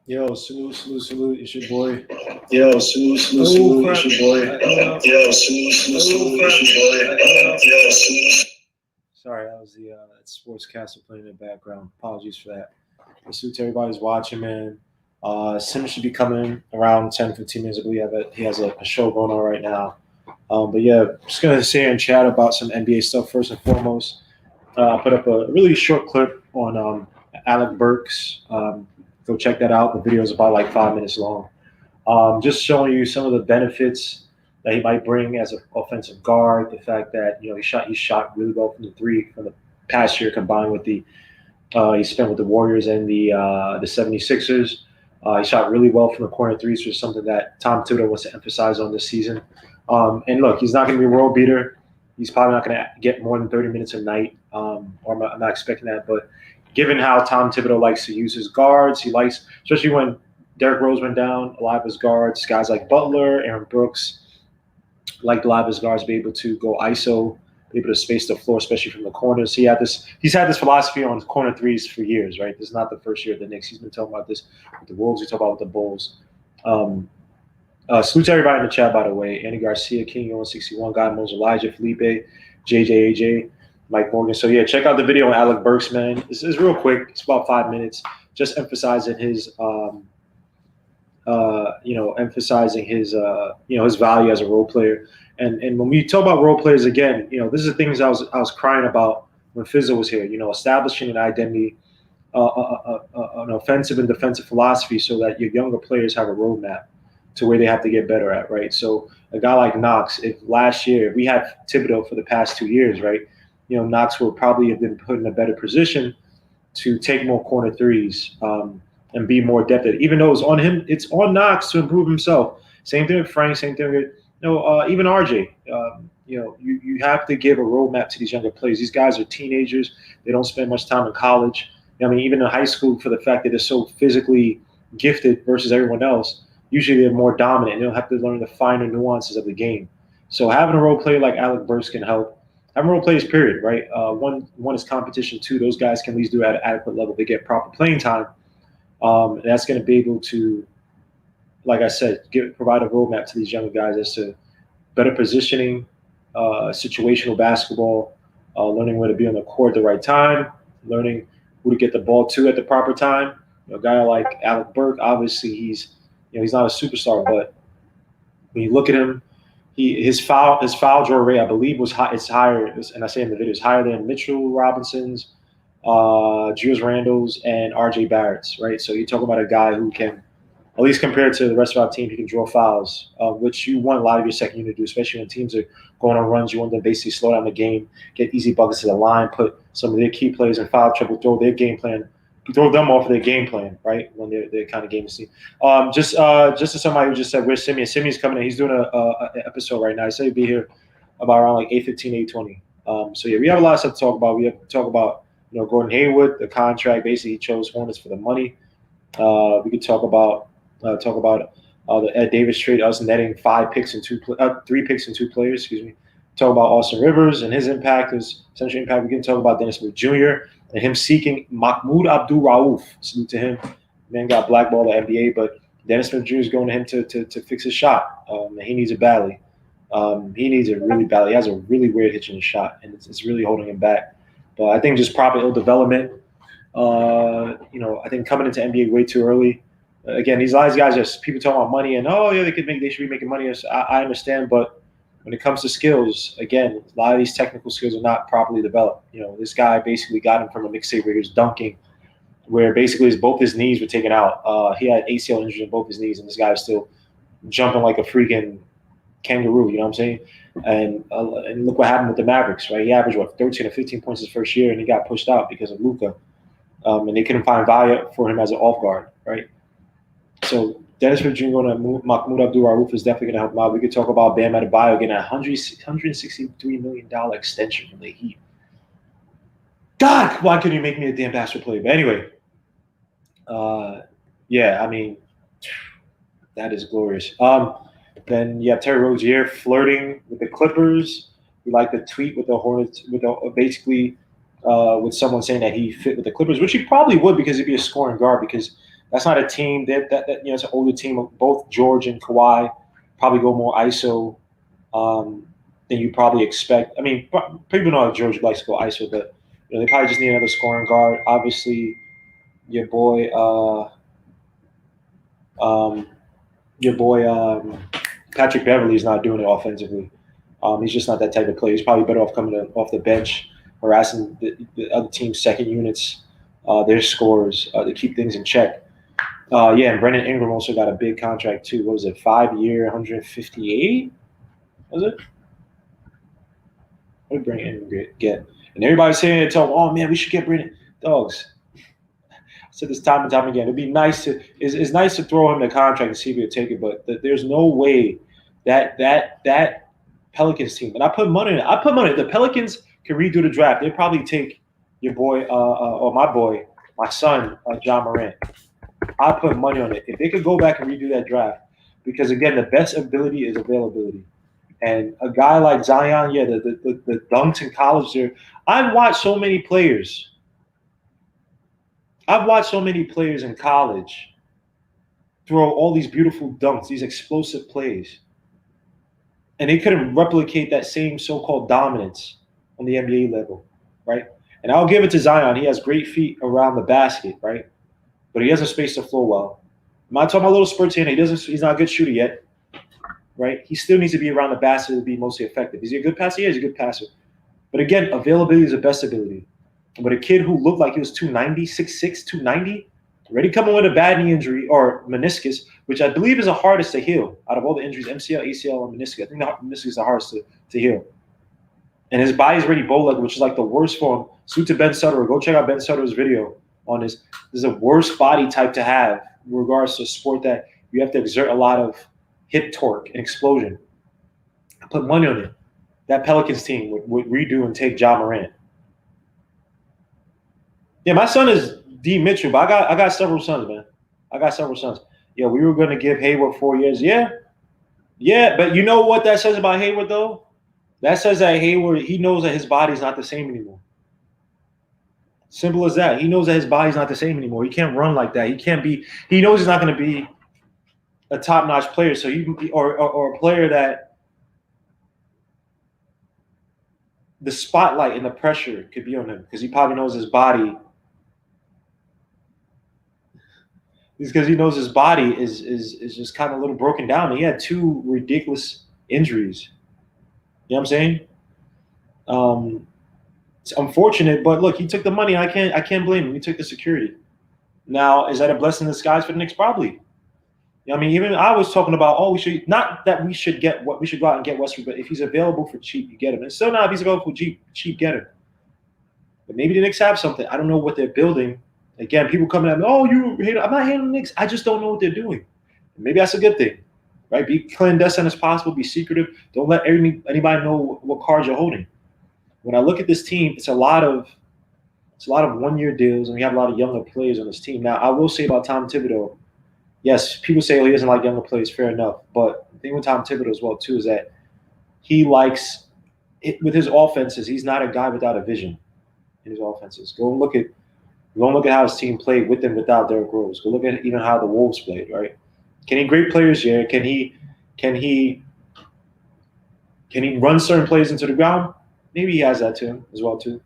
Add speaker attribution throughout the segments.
Speaker 1: Yo, salute. It's your boy.
Speaker 2: Yo, salute, it's your boy. Yo, salute, it's your boy. Yo, salute.
Speaker 1: Sorry, that was the sportscaster playing in the background. Apologies for that. Salute to everybody's watching, man. Simmons should be coming around 10, 15 minutes. I believe he has a show going on right now. But yeah, just going to sit here and chat about some NBA stuff first and foremost. I put up a really short clip on Alec Burks. Go check that out. The video is about like 5 minutes long. Just showing you some of the benefits that he might bring as an offensive guard. The fact that he shot really well from the three from the past year, combined with the he spent with the Warriors and the 76ers. He shot really well from the corner threes, which is something that Tom Thibodeau wants to emphasize on this season. And look, he's not going to be a world beater. He's probably not going to get more than 30 minutes a night, or I'm not expecting that. But given how Tom Thibodeau likes to use his guards, he likes, especially when Derrick Rose went down, a lot of his guards, guys like Butler, Aaron Brooks, like a lot of his guards be able to go ISO, be able to space the floor, especially from the corners. He's had this philosophy on corner threes for years, right? This is not the first year of the Knicks. He's been talking about this with the Wolves. He talked about with the Bulls. Salute to everybody in the chat, by the way. Andy Garcia, King 161, God Mose, Elijah, Felipe, JJ, AJ, Mike Morgan. So yeah, check out the video on Alec Burks, man. This is real quick. It's about 5 minutes. Just emphasizing his his value as a role player. And when we talk about role players again, this is the things I was crying about when Fizzo was here. Establishing an identity, an offensive and defensive philosophy, so that your younger players have a roadmap to where they have to get better at, right? So a guy like Knox, if last year we had Thibodeau for the past 2 years, right? Knox will probably have been put in a better position to take more corner threes. And be more adept at it. Even though it's on him, it's on Knox to improve himself. Same thing with Frank, same thing with even RJ. You have to give a roadmap to these younger players. These guys are teenagers. They don't spend much time in college. Even in high school, for the fact that they're so physically gifted versus everyone else, usually they're more dominant. They don't have to learn the finer nuances of the game. So having a role player like Alec Burks can help. Having role players, period, right? One is competition. Two, those guys can at least do it at an adequate level. They get proper playing time. That's going to be able to, like I said, provide a roadmap to these younger guys as to better positioning, situational basketball, learning where to be on the court at the right time, learning who to get the ball to at the proper time. A guy like Alec Burke, obviously he's not a superstar, but when you look at him, his foul draw rate, I believe, was high. It's higher, and I say in the video, it's higher than Mitchell Robinson's, Julius Randle's, and RJ Barrett's, right? So you're talking about a guy who can, at least compared to the rest of our team, he can draw fouls, which you want a lot of your second unit to do, especially when teams are going on runs. You want them to basically slow down the game, get easy buckets to the line, put some of their key players in foul trouble, throw them off of their game plan, right? When they're kind of game to see. Just to somebody who just said, where's Simeon? Simeon's coming in. He's doing an episode right now. I said he'd be here about around like 8:15, 8:20. So yeah, we have a lot of stuff to talk about. We have to talk about Gordon Hayward, the contract. Basically, he chose Hornets for the money. We could talk about the Ed Davis trade, us netting 3 picks and 2 players. Excuse me. Talk about Austin Rivers and his impact, his essential impact. We can talk about Dennis Smith Jr. and him seeking Mahmoud Abdul-Rauf. Salute to him. Man got blackballed at NBA, but Dennis Smith Jr. is going to him to fix his shot. And he needs it badly. He needs it really badly. He has a really weird hitch in his shot, and it's really holding him back. But I think just proper ill development. I think coming into NBA way too early. Again, these guys just people talking about money and they should be making money. I understand, but when it comes to skills, again, a lot of these technical skills are not properly developed. This guy basically got him from a mixtape where he was dunking, where basically both his knees were taken out. He had ACL injury in both his knees, and this guy was still jumping like a freaking kangaroo. You know what I'm saying? And look what happened with the Mavericks, right? He averaged 13 or 15 points his first year, and he got pushed out because of Luka, and they couldn't find value for him as an off guard, right? So Dennis Smith Jr. going to Mahmoud Abdul-Rauf is definitely going to help him out. We could talk about Bam Adebayo getting a $163 million extension from the Heat. God, why couldn't you make me a damn bastard player? But anyway, yeah, I mean, that is glorious. Then you have Terry Rozier flirting with the Clippers. We like the tweet with the Hornets, with someone saying that he fit with the Clippers, which he probably would because he'd be a scoring guard. Because That's not a team that it's an older team. Both George and Kawhi probably go more ISO than you probably expect. I mean, people know George likes to go ISO, but they probably just need another scoring guard. Obviously, your boy, Patrick Beverly is not doing it offensively. He's just not that type of player. He's probably better off coming off the bench, harassing the other team's second units, their scores, to keep things in check. And Brandon Ingram also got a big contract too. What was it? 5-year, 158? Was it? What did Brandon Ingram get? And everybody's saying it, oh man, we should get Brandon. Dogs. I said this time and time again. It'd be nice to it's nice to throw him the contract and see if he'll take it, but there's no way that Pelicans team. And I put money in it. I put money. The Pelicans can redo the draft. They'd probably take your boy, or my son, John Morant. I put money on it. If they could go back and redo that draft, because again, the best ability is availability. And a guy like Zion, the dunks in college there. I've watched so many players. I've watched so many players in college throw all these beautiful dunks, these explosive plays. And they couldn't replicate that same so-called dominance on the NBA level, right? And I'll give it to Zion. He has great feet around the basket, right? But he doesn't space the floor well. I'm not talking about little spurts in. He's not a good shooter yet, right? He still needs to be around the basket to be mostly effective. Is he a good passer? Yeah, he's a good passer. But again, availability is the best ability. But a kid who looked like he was 290, 6'6", 290, already coming with a bad knee injury or meniscus, which I believe is the hardest to heal out of all the injuries, MCL, ACL, and meniscus. I think the meniscus is the hardest to heal. And his body's already bow-legged, which is like the worst for him. Salute to Ben Sutter. Go check out Ben Sutter's video on this. This is the worst body type to have in regards to a sport that you have to exert a lot of hip torque and explosion. I put money on it. That Pelicans team would redo and take Ja Morant. Yeah, my son is D. Mitchell, but I got several sons, man. I got several sons. Yeah, we were going to give Hayward 4 years. Yeah, but you know what that says about Hayward, though? That says that Hayward, he knows that his body's not the same anymore. Simple as that. He knows that his body's not the same anymore. He can't run like that. He knows he's not going to be a top-notch player, so or a player that the spotlight and the pressure could be on him because he probably knows his body. Because he knows his body is just kind of a little broken down. He had 2 ridiculous injuries. You know what I'm saying? It's unfortunate, but look, he took the money. I can't blame him. He took the security. Now, is that a blessing in disguise for the Knicks? Probably. You know, I mean, even I was talking about, we should go out and get Westbrook, but if he's available for cheap, you get him. And still not if he's available for cheap, get him. But maybe the Knicks have something. I don't know what they're building. Again, people coming at me, you hate it. I'm not hating the Knicks. I just don't know what they're doing. Maybe that's a good thing, right? Be clandestine as possible. Be secretive. Don't let anybody know what cards you're holding. When I look at this team, it's a lot of 1-year deals, and we have a lot of younger players on this team. Now, I will say about Tom Thibodeau, yes, people say, he doesn't like younger players. Fair enough. But the thing with Tom Thibodeau as well, too, is that he likes – with his offenses, he's not a guy without a vision in his offenses. Go look at how his team played with and without Derrick Rose. Go look at even how the Wolves played, right? Can he great players? Yeah. Can he run certain plays into the ground? Maybe he has that to him as well, too.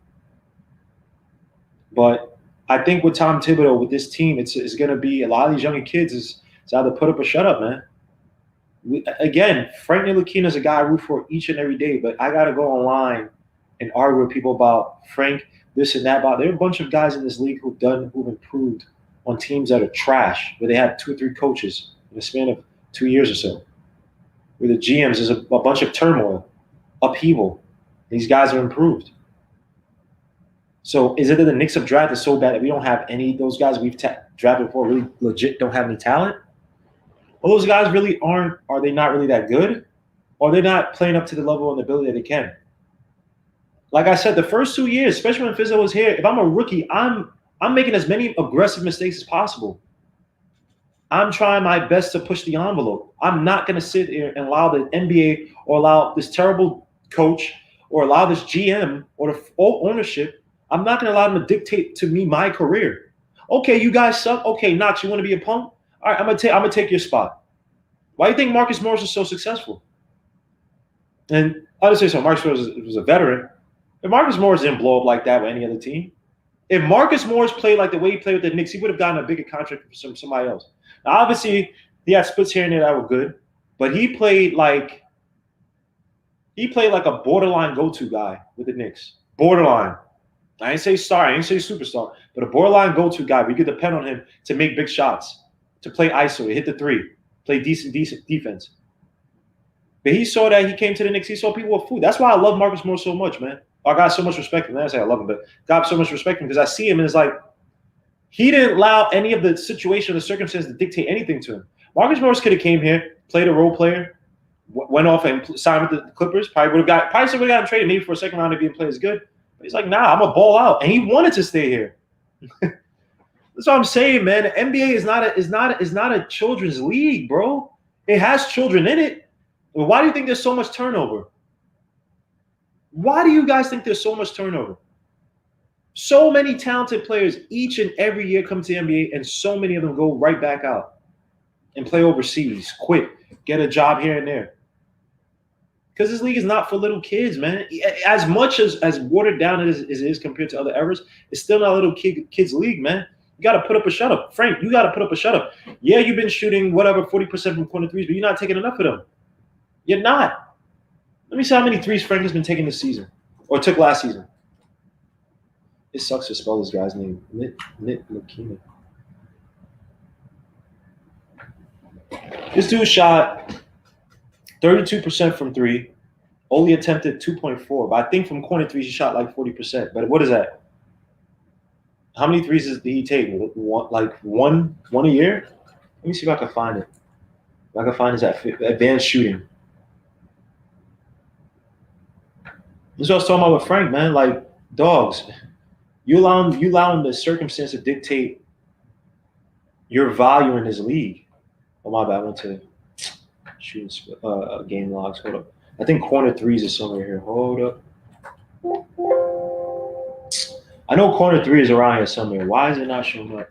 Speaker 1: But I think with Tom Thibodeau, with this team, it's going to be a lot of these younger kids is either put up or shut up, man. Again, Frank Ntilikina is a guy I root for each and every day, but I got to go online and argue with people about Frank, this and that. There are a bunch of guys in this league who've improved on teams that are trash, where they have 2 or 3 coaches in the span of 2 years or so. Where the GMs is a bunch of turmoil, upheaval. These guys are improved. So is it that the Knicks have drafted so bad that we don't have any of those guys we've drafted before really legit don't have any talent? Well, those guys really are they not really that good? Or they're not playing up to the level and ability that they can? Like I said, the first 2 years, especially when Fizzo was here, if I'm a rookie, I'm making as many aggressive mistakes as possible. I'm trying my best to push the envelope. I'm not going to sit here and allow the NBA or allow this terrible coach or allow this GM or the ownership. I'm not going to allow them to dictate to me my career. Okay, you guys suck. Okay, Knox, you want to be a punk? All right, I'm gonna take your spot. Why do you think Marcus Morris is so successful? And I'll just say so. Marcus Morris was a veteran. If Marcus Morris didn't blow up like that with any other team, if Marcus Morris played like the way he played with the Knicks, he would have gotten a bigger contract from somebody else. Now, obviously, he had splits here and there that were good, but he played like a borderline go-to guy with the Knicks. Borderline. I ain't say star, I ain't say superstar, but a borderline go-to guy where you could depend on him to make big shots, to play ISO, to hit the three, play decent defense. But he saw that he came to the Knicks, he saw people with food. That's why I love Marcus Morris so much, man. I got so much respect for him. I say I love him, but got so much respect for him because I see him and it's like he didn't allow any of the situation or the circumstances to dictate anything to him. Marcus Morris could have came here, played a role player, went off and signed with the Clippers. Probably would have gotten traded maybe for a second round if he didn't play as good. But he's like, nah, I'm gonna ball out, and he wanted to stay here. That's what I'm saying, man. The NBA is not a children's league, bro. It has children in it. Well, why do you think there's so much turnover? Why do you guys think there's so much turnover? So many talented players each and every year come to the NBA, and so many of them go right back out and play overseas, quit, get a job here and there. Because this league is not for little kids, man. As much as watered down as it is compared to other eras, it's still not a little kids league, man. You got to put up a shut up. Frank, you got to put up a shut up. Yeah, you've been shooting whatever, 40% from corner threes, but you're not taking enough of them. You're not. Let me see how many threes Frank has been taking this season or took last season. It sucks to spell this guy's name. Nit Lakina. This dude shot 32% from three, only attempted 2.4. But I think from corner threes, he shot like 40%. But what is that? How many threes did he take? One a year? Let me see if I can find it. If I can find his advanced shooting. This is what I was talking about with Frank, man. Like, dogs, you allow the circumstance to dictate your value in this league. Oh, my bad. I went to shooting game logs. Hold up. I think corner threes is somewhere here. Hold up. I know corner three is around here somewhere. Why is it not showing up?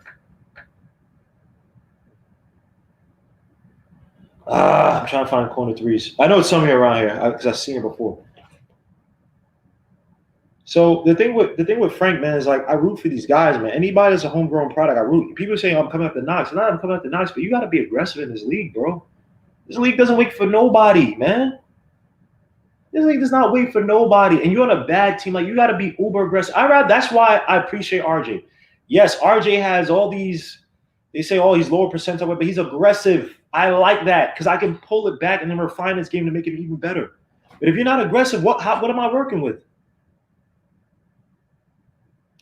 Speaker 1: I'm trying to find corner threes. I know it's somewhere around here because I've seen it before. So the thing with Frank, man, is like I root for these guys, man. Anybody that's a homegrown product, I root. People say I'm coming after Knox. I'm coming after Knox, but you got to be aggressive in this league, bro. This league doesn't wait for nobody, man. This league does not wait for nobody. And you're on a bad team. Like, you got to be uber aggressive. That's why I appreciate RJ. Yes, RJ has all these, they say, oh, he's lower percentile, but he's aggressive. I like that because I can pull it back and then refine this game to make it even better. But if you're not aggressive, what am I working with?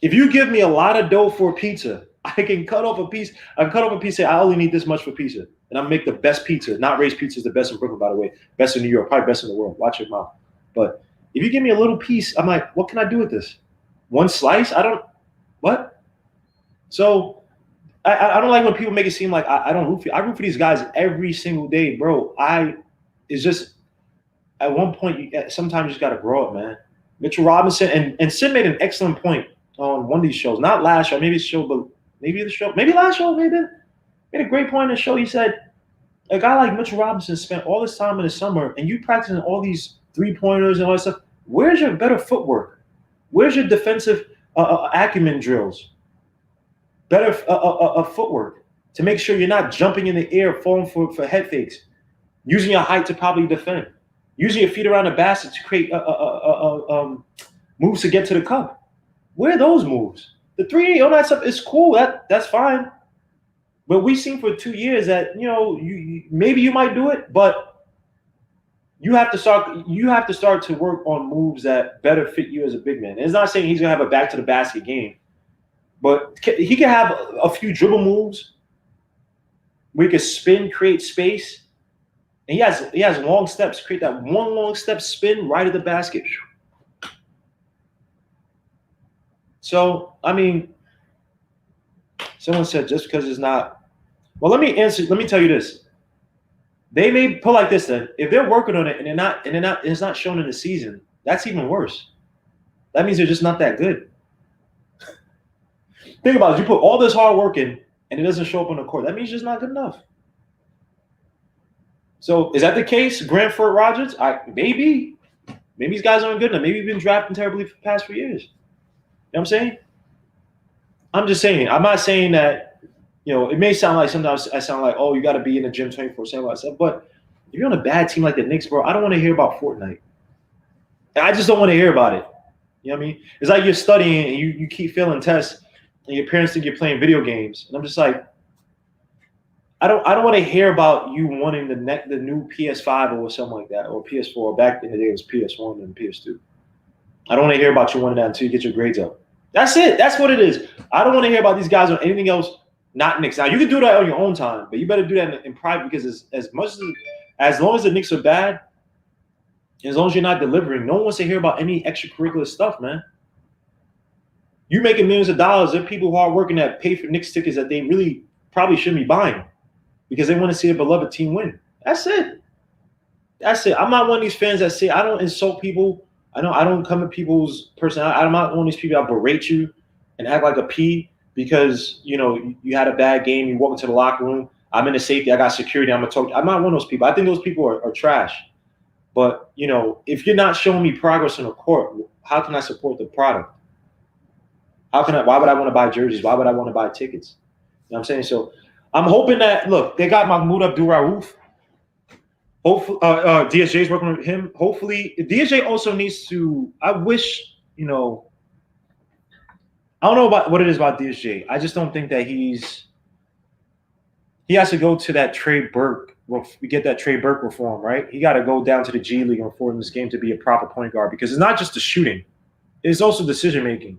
Speaker 1: If you give me a lot of dough for pizza, I can cut off a piece. I can cut off a piece and say, I only need this much for pizza. And I'll make the best pizza. Not Ray's Pizza is the best in Brooklyn, by the way. Best in New York, probably best in the world. Watch your mouth. But if you give me a little piece, I'm like, what can I do with this? One slice? What? So I don't like when people make it seem like I don't root for you. I root for these guys every single day, bro. It's just, at one point, sometimes you just got to grow up, man. Mitchell Robinson, and Sim made an excellent point on one of these shows. Not last show, maybe the show, but maybe last show, maybe. Made a great point in the show. He said, a guy like Mitchell Robinson spent all this time in the summer and you practicing all these three-pointers and all that stuff. Where's your better footwork? Where's your defensive acumen drills? Better footwork to make sure you're not jumping in the air, falling for head fakes, using your height to probably defend, using your feet around the basket to create moves to get to the cup. Where are those moves? The 3, all that stuff is cool. That's fine. But we've seen for 2 years that, you maybe you might do it, but you have to start to work on moves that better fit you as a big man. And it's not saying he's gonna have a back to the basket game, but he can have a few dribble moves where he can spin, create space, and he has long steps. Create that one long step spin right at the basket. So I mean, someone said just because it's not. Well, let me tell you this. They may put like this then. If they're working on it and it's not shown in the season, that's even worse. That means they're just not that good. Think about it. You put all this hard work in, and it doesn't show up on the court. That means you're just not good enough. So is that the case? Granford Rogers? Maybe. Maybe these guys aren't good enough. Maybe you've been drafting terribly for the past few years. You know what I'm saying? I'm just saying. I'm not saying that, it may sound like sometimes I sound like, oh, you got to be in the gym 24/7, but if you're on a bad team like the Knicks, bro, I don't want to hear about Fortnite. I just don't want to hear about it. You know what I mean? It's like you're studying and you keep failing tests and your parents think you're playing video games. And I'm just like, I don't want to hear about you wanting the new PS5 or something like that, or PS4. Back in the day, it was PS1 and PS2. I don't want to hear about you wanting that until you get your grades up. That's it. That's what it is. I don't want to hear about these guys on anything else, not Knicks. Now, you can do that on your own time, but you better do that in private, because as long as the Knicks are bad, as long as you're not delivering, no one wants to hear about any extracurricular stuff, man. You're making millions of dollars. There are people who are working that pay for Knicks tickets that they really probably shouldn't be buying because they want to see a beloved team win. That's it. That's it. I'm not one of these fans that say, I don't insult people. I don't come at people's personality. I'm not one of these people that berate you and act like a P because, you had a bad game. You walk into the locker room. I'm in the safety. I got security. I'm going to talk. I'm not one of those people. I think those people are trash. But, if you're not showing me progress on the court, how can I support the product? Why would I want to buy jerseys? Why would I want to buy tickets? You know what I'm saying? So I'm hoping that, look, they got Mahmoud Abdul-Rauf. Hopefully, DSJ's working with him. Hopefully, DSJ also needs to, I wish, I don't know about what it is about DSJ. I just don't think that he has to go to that Trey Burke. We get that Trey Burke reform, right? He got to go down to the G League and reform this game to be a proper point guard, because it's not just the shooting. It's also decision making.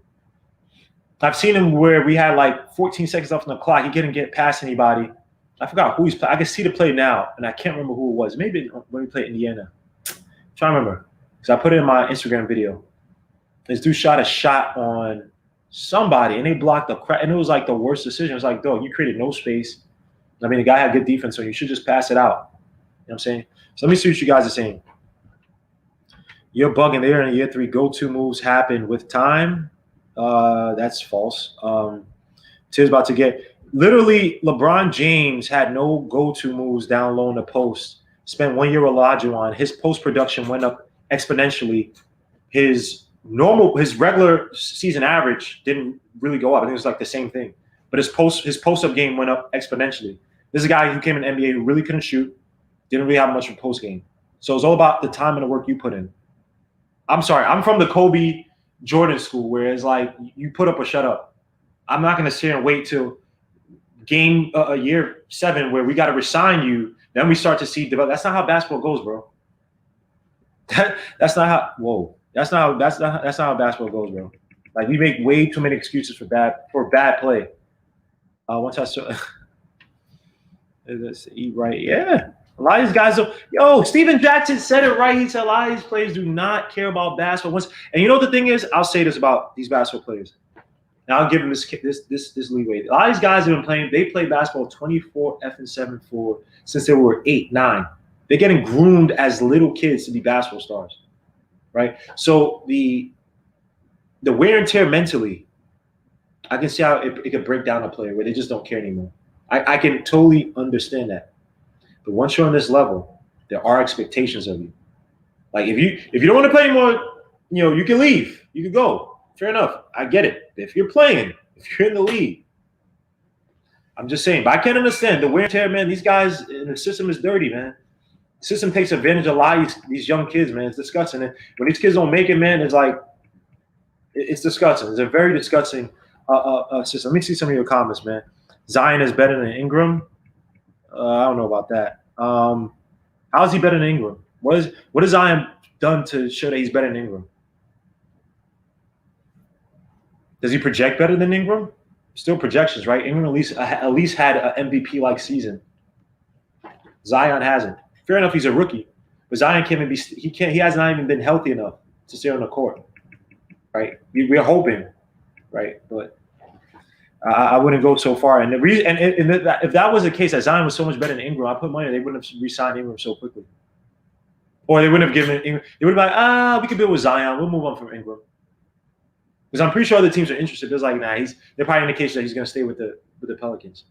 Speaker 1: I've seen him where we had like 14 seconds left on the clock. He couldn't get past anybody. I forgot who he's playing. I can see the play now, and I can't remember who it was. Maybe when we played Indiana. I'm trying to remember. Because I put it in my Instagram video. This dude shot a shot on somebody, and they blocked the crap. And it was like the worst decision. It was like, dog, you created no space. I mean, the guy had good defense, so you should just pass it out. You know what I'm saying? So let me see what you guys are saying. You're bugging there in year 3. Go-to moves happen with time. That's false. Tiz's about to get – literally, LeBron James had no go-to moves down low in the post. Spent 1 year with Olajuwon. His post production went up exponentially. His regular season average didn't really go up. I think it was like the same thing. But his post-up game went up exponentially. This is a guy who came in the NBA who really couldn't shoot, didn't really have much of a post game. So it's all about the time and the work you put in. I'm sorry, I'm from the Kobe Jordan school, where it's like you put up or shut up. I'm not going to sit here and wait till game year 7 where we got to resign you. Then we start to see develop. That's not how basketball goes, bro. That's not how. That's not how basketball goes, bro. Like, we make way too many excuses for bad play. Once I saw, let's eat right. Yeah, a lot of these guys. Steven Jackson said it right. He said a lot of these players do not care about basketball. And you know what the thing is? I'll say this about these basketball players. And I'll give them this leeway. A lot of these guys have been playing. They play basketball 24/7 since they were 8, 9. They're getting groomed as little kids to be basketball stars, right? So the wear and tear mentally, I can see how it could break down a player where they just don't care anymore. I can totally understand that. But once you're on this level, there are expectations of you. Like, if you don't want to play anymore, you can leave. You can go. Fair enough. I get it. If you're playing, if you're in the league, I'm just saying. But I can't understand the wear and tear, man. These guys, and the system is dirty, man. The system takes advantage of a lot of these young kids, man. It's disgusting. And when these kids don't make it, man, it's like, it's disgusting. It's a very disgusting system. Let me see some of your comments, man. Zion is better than Ingram. I don't know about that. How is he better than Ingram? What has Zion done to show that he's better than Ingram? Does he project better than Ingram? Still projections, right? Ingram at least had an MVP-like season. Zion hasn't. Fair enough, he's a rookie, but Zion he has not even been healthy enough to stay on the court, right? We're hoping, right? But I wouldn't go so far. And the reason, and if that was the case, that Zion was so much better than Ingram, I put money they wouldn't have re-signed Ingram so quickly, or they wouldn't have given Ingram. They would have been like, we could build with Zion. We'll move on from Ingram. Because I'm pretty sure other teams are interested. There's like, nah, they're probably indication that he's going to stay with the Pelicans.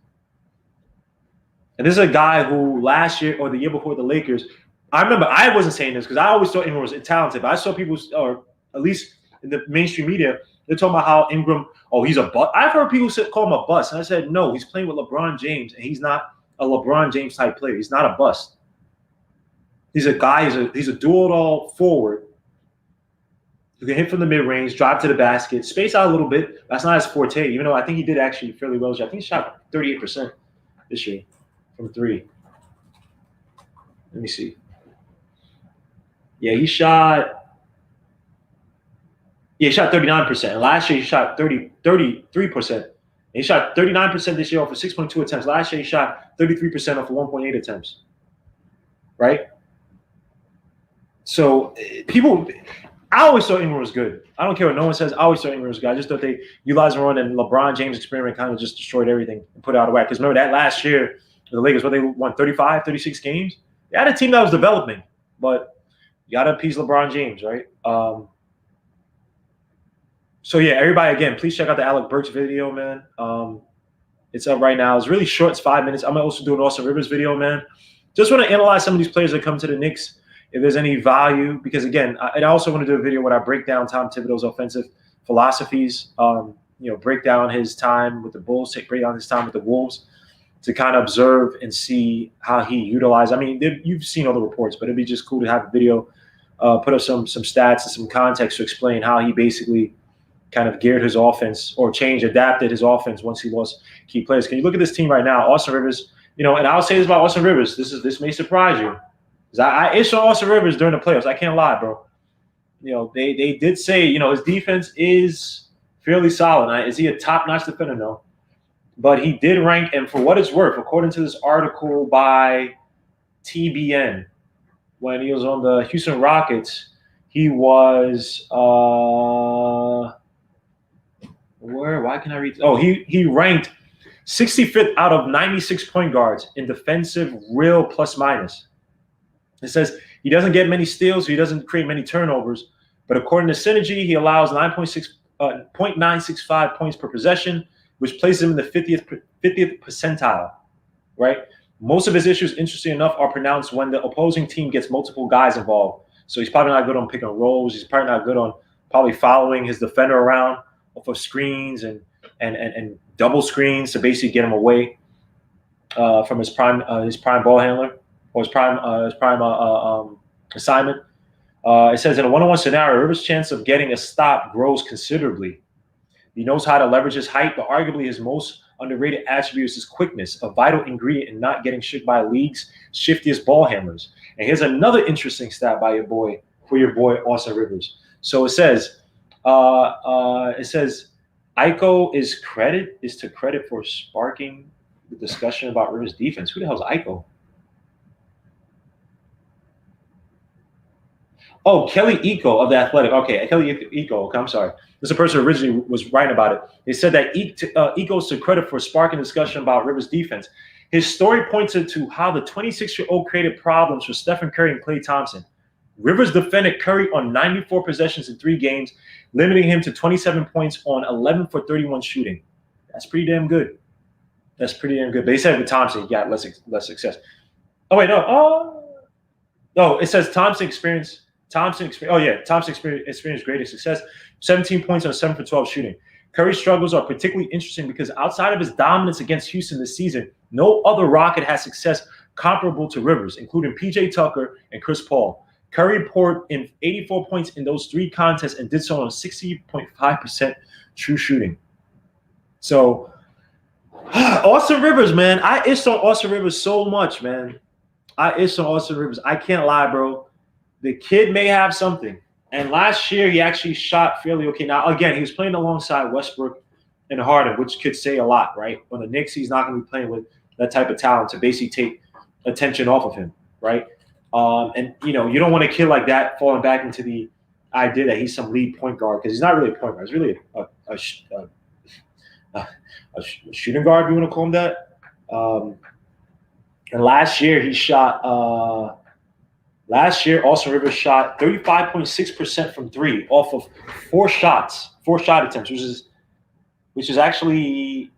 Speaker 1: And this is a guy who last year or the year before the Lakers, I remember I wasn't saying this because I always thought Ingram was talented, but I saw people, or at least in the mainstream media, they're talking about how Ingram, he's a bust. I've heard people call him a bust, and I said, no, he's playing with LeBron James, and he's not a LeBron James type player. He's not a bust. He's a guy, he's a dual forward who can hit from the mid-range, drive to the basket, space out a little bit. That's not his forte, even though I think he did actually fairly well. I think he shot 38% this year from three. Let me see. Yeah, he shot 39%. And last year he shot 33%. And he shot 39% this year off of 6.2 attempts. Last year he shot 33% off of 1.8 attempts. Right? So I always thought Ingram was good. I don't care what no one says. I always thought Ingram was good. I just thought they utilized him and LeBron James experiment kind of just destroyed everything and put it out of whack. Because remember that last year, the Lakers, they won 35, 36 games? They had a team that was developing, but you got to appease LeBron James, right? So, yeah, everybody, again, please check out the Alec Burks video, man. It's up right now. It's really short. It's 5 minutes. I'm also doing an Austin Rivers video, man. Just want to analyze some of these players that come to the Knicks, if there's any value. Because, again, I also want to do a video where I break down Tom Thibodeau's offensive philosophies, break down his time with the Bulls, break down his time with the Wolves, to kind of observe and see how he utilized. I mean, you've seen all the reports, but it'd be just cool to have a video, put up some stats and some context to explain how he basically kind of geared his offense or adapted his offense once he lost key players. Can you look at this team right now? Austin Rivers, and I'll say this about Austin Rivers. This may surprise you. Because I itched on Austin Rivers during the playoffs. I can't lie, bro. They did say, his defense is fairly solid. Is he a top-notch defender? No. But he did rank, and for what it's worth, according to this article by TBN, when he was on the Houston Rockets, he was why can I read? He ranked 65th out of 96 point guards in defensive real plus minus. It says he doesn't get many steals, so he doesn't create many turnovers. But according to Synergy, he allows 0.965 points per possession, which places him in the 50th percentile, right? Most of his issues, interesting enough, are pronounced when the opposing team gets multiple guys involved. So he's probably not good on pick and rolls. He's probably not good on following his defender around off of screens and double screens to basically get him away from his prime ball handler or his prime assignment. It says in a one-on-one scenario, Rivers' chance of getting a stop grows considerably. He knows how to leverage his height, but arguably his most underrated attribute is his quickness, a vital ingredient in not getting shook by league's shiftiest ball handlers. And here's another interesting stat by your boy Austin Rivers. So it says, Iko is to credit for sparking the discussion about Rivers' defense. Who the hell is Iko? Oh, Kelly Iko of The Athletic. Okay, Kelly Iko. Okay, I'm sorry. This is a person who originally was writing about it. They said that Iko's to credit for sparking discussion about Rivers' defense. His story pointed to how the 26-year-old created problems for Stephen Curry and Klay Thompson. Rivers defended Curry on 94 possessions in 3 games, limiting him to 27 points on 11 for 31 shooting. That's pretty damn good. But they said with Thompson, he got less success. Oh, wait, no. No, it says Thompson experienced greater success, 17 points on 7 for 12 shooting. Curry's struggles are particularly interesting because outside of his dominance against Houston this season, no other Rocket has success comparable to Rivers, including P.J. Tucker and Chris Paul. Curry poured in 84 points in those 3 contests and did so on 60.5% true shooting. So, Austin Rivers, man. I itched on Austin Rivers so much, man. I can't lie, bro. The kid may have something. And last year, he actually shot fairly okay. Now, again, he was playing alongside Westbrook and Harden, which could say a lot, right? On the Knicks, he's not going to be playing with that type of talent to basically take attention off of him, right? And, you don't want a kid like that falling back into the idea that he's some lead point guard, because he's not really a point guard. He's really a shooting guard, if you want to call him that. And last year, Austin Rivers shot 35.6% from 3 off of 4 shots. shot attempts, which is actually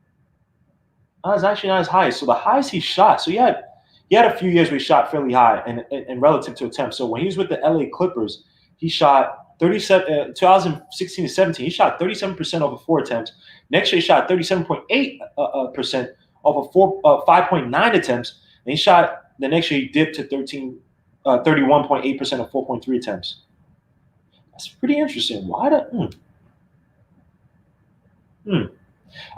Speaker 1: not as high. So the highest he shot. So he had a few years where he shot fairly high and relative to attempts. So when he was with the LA Clippers, he shot 37. 2016 to 17, he shot 37% over 4 attempts. Next year, he shot 37.8% off of 5.9 attempts. And he shot the next year he dipped to 31.8% of 4.3 attempts. That's pretty interesting. Why the?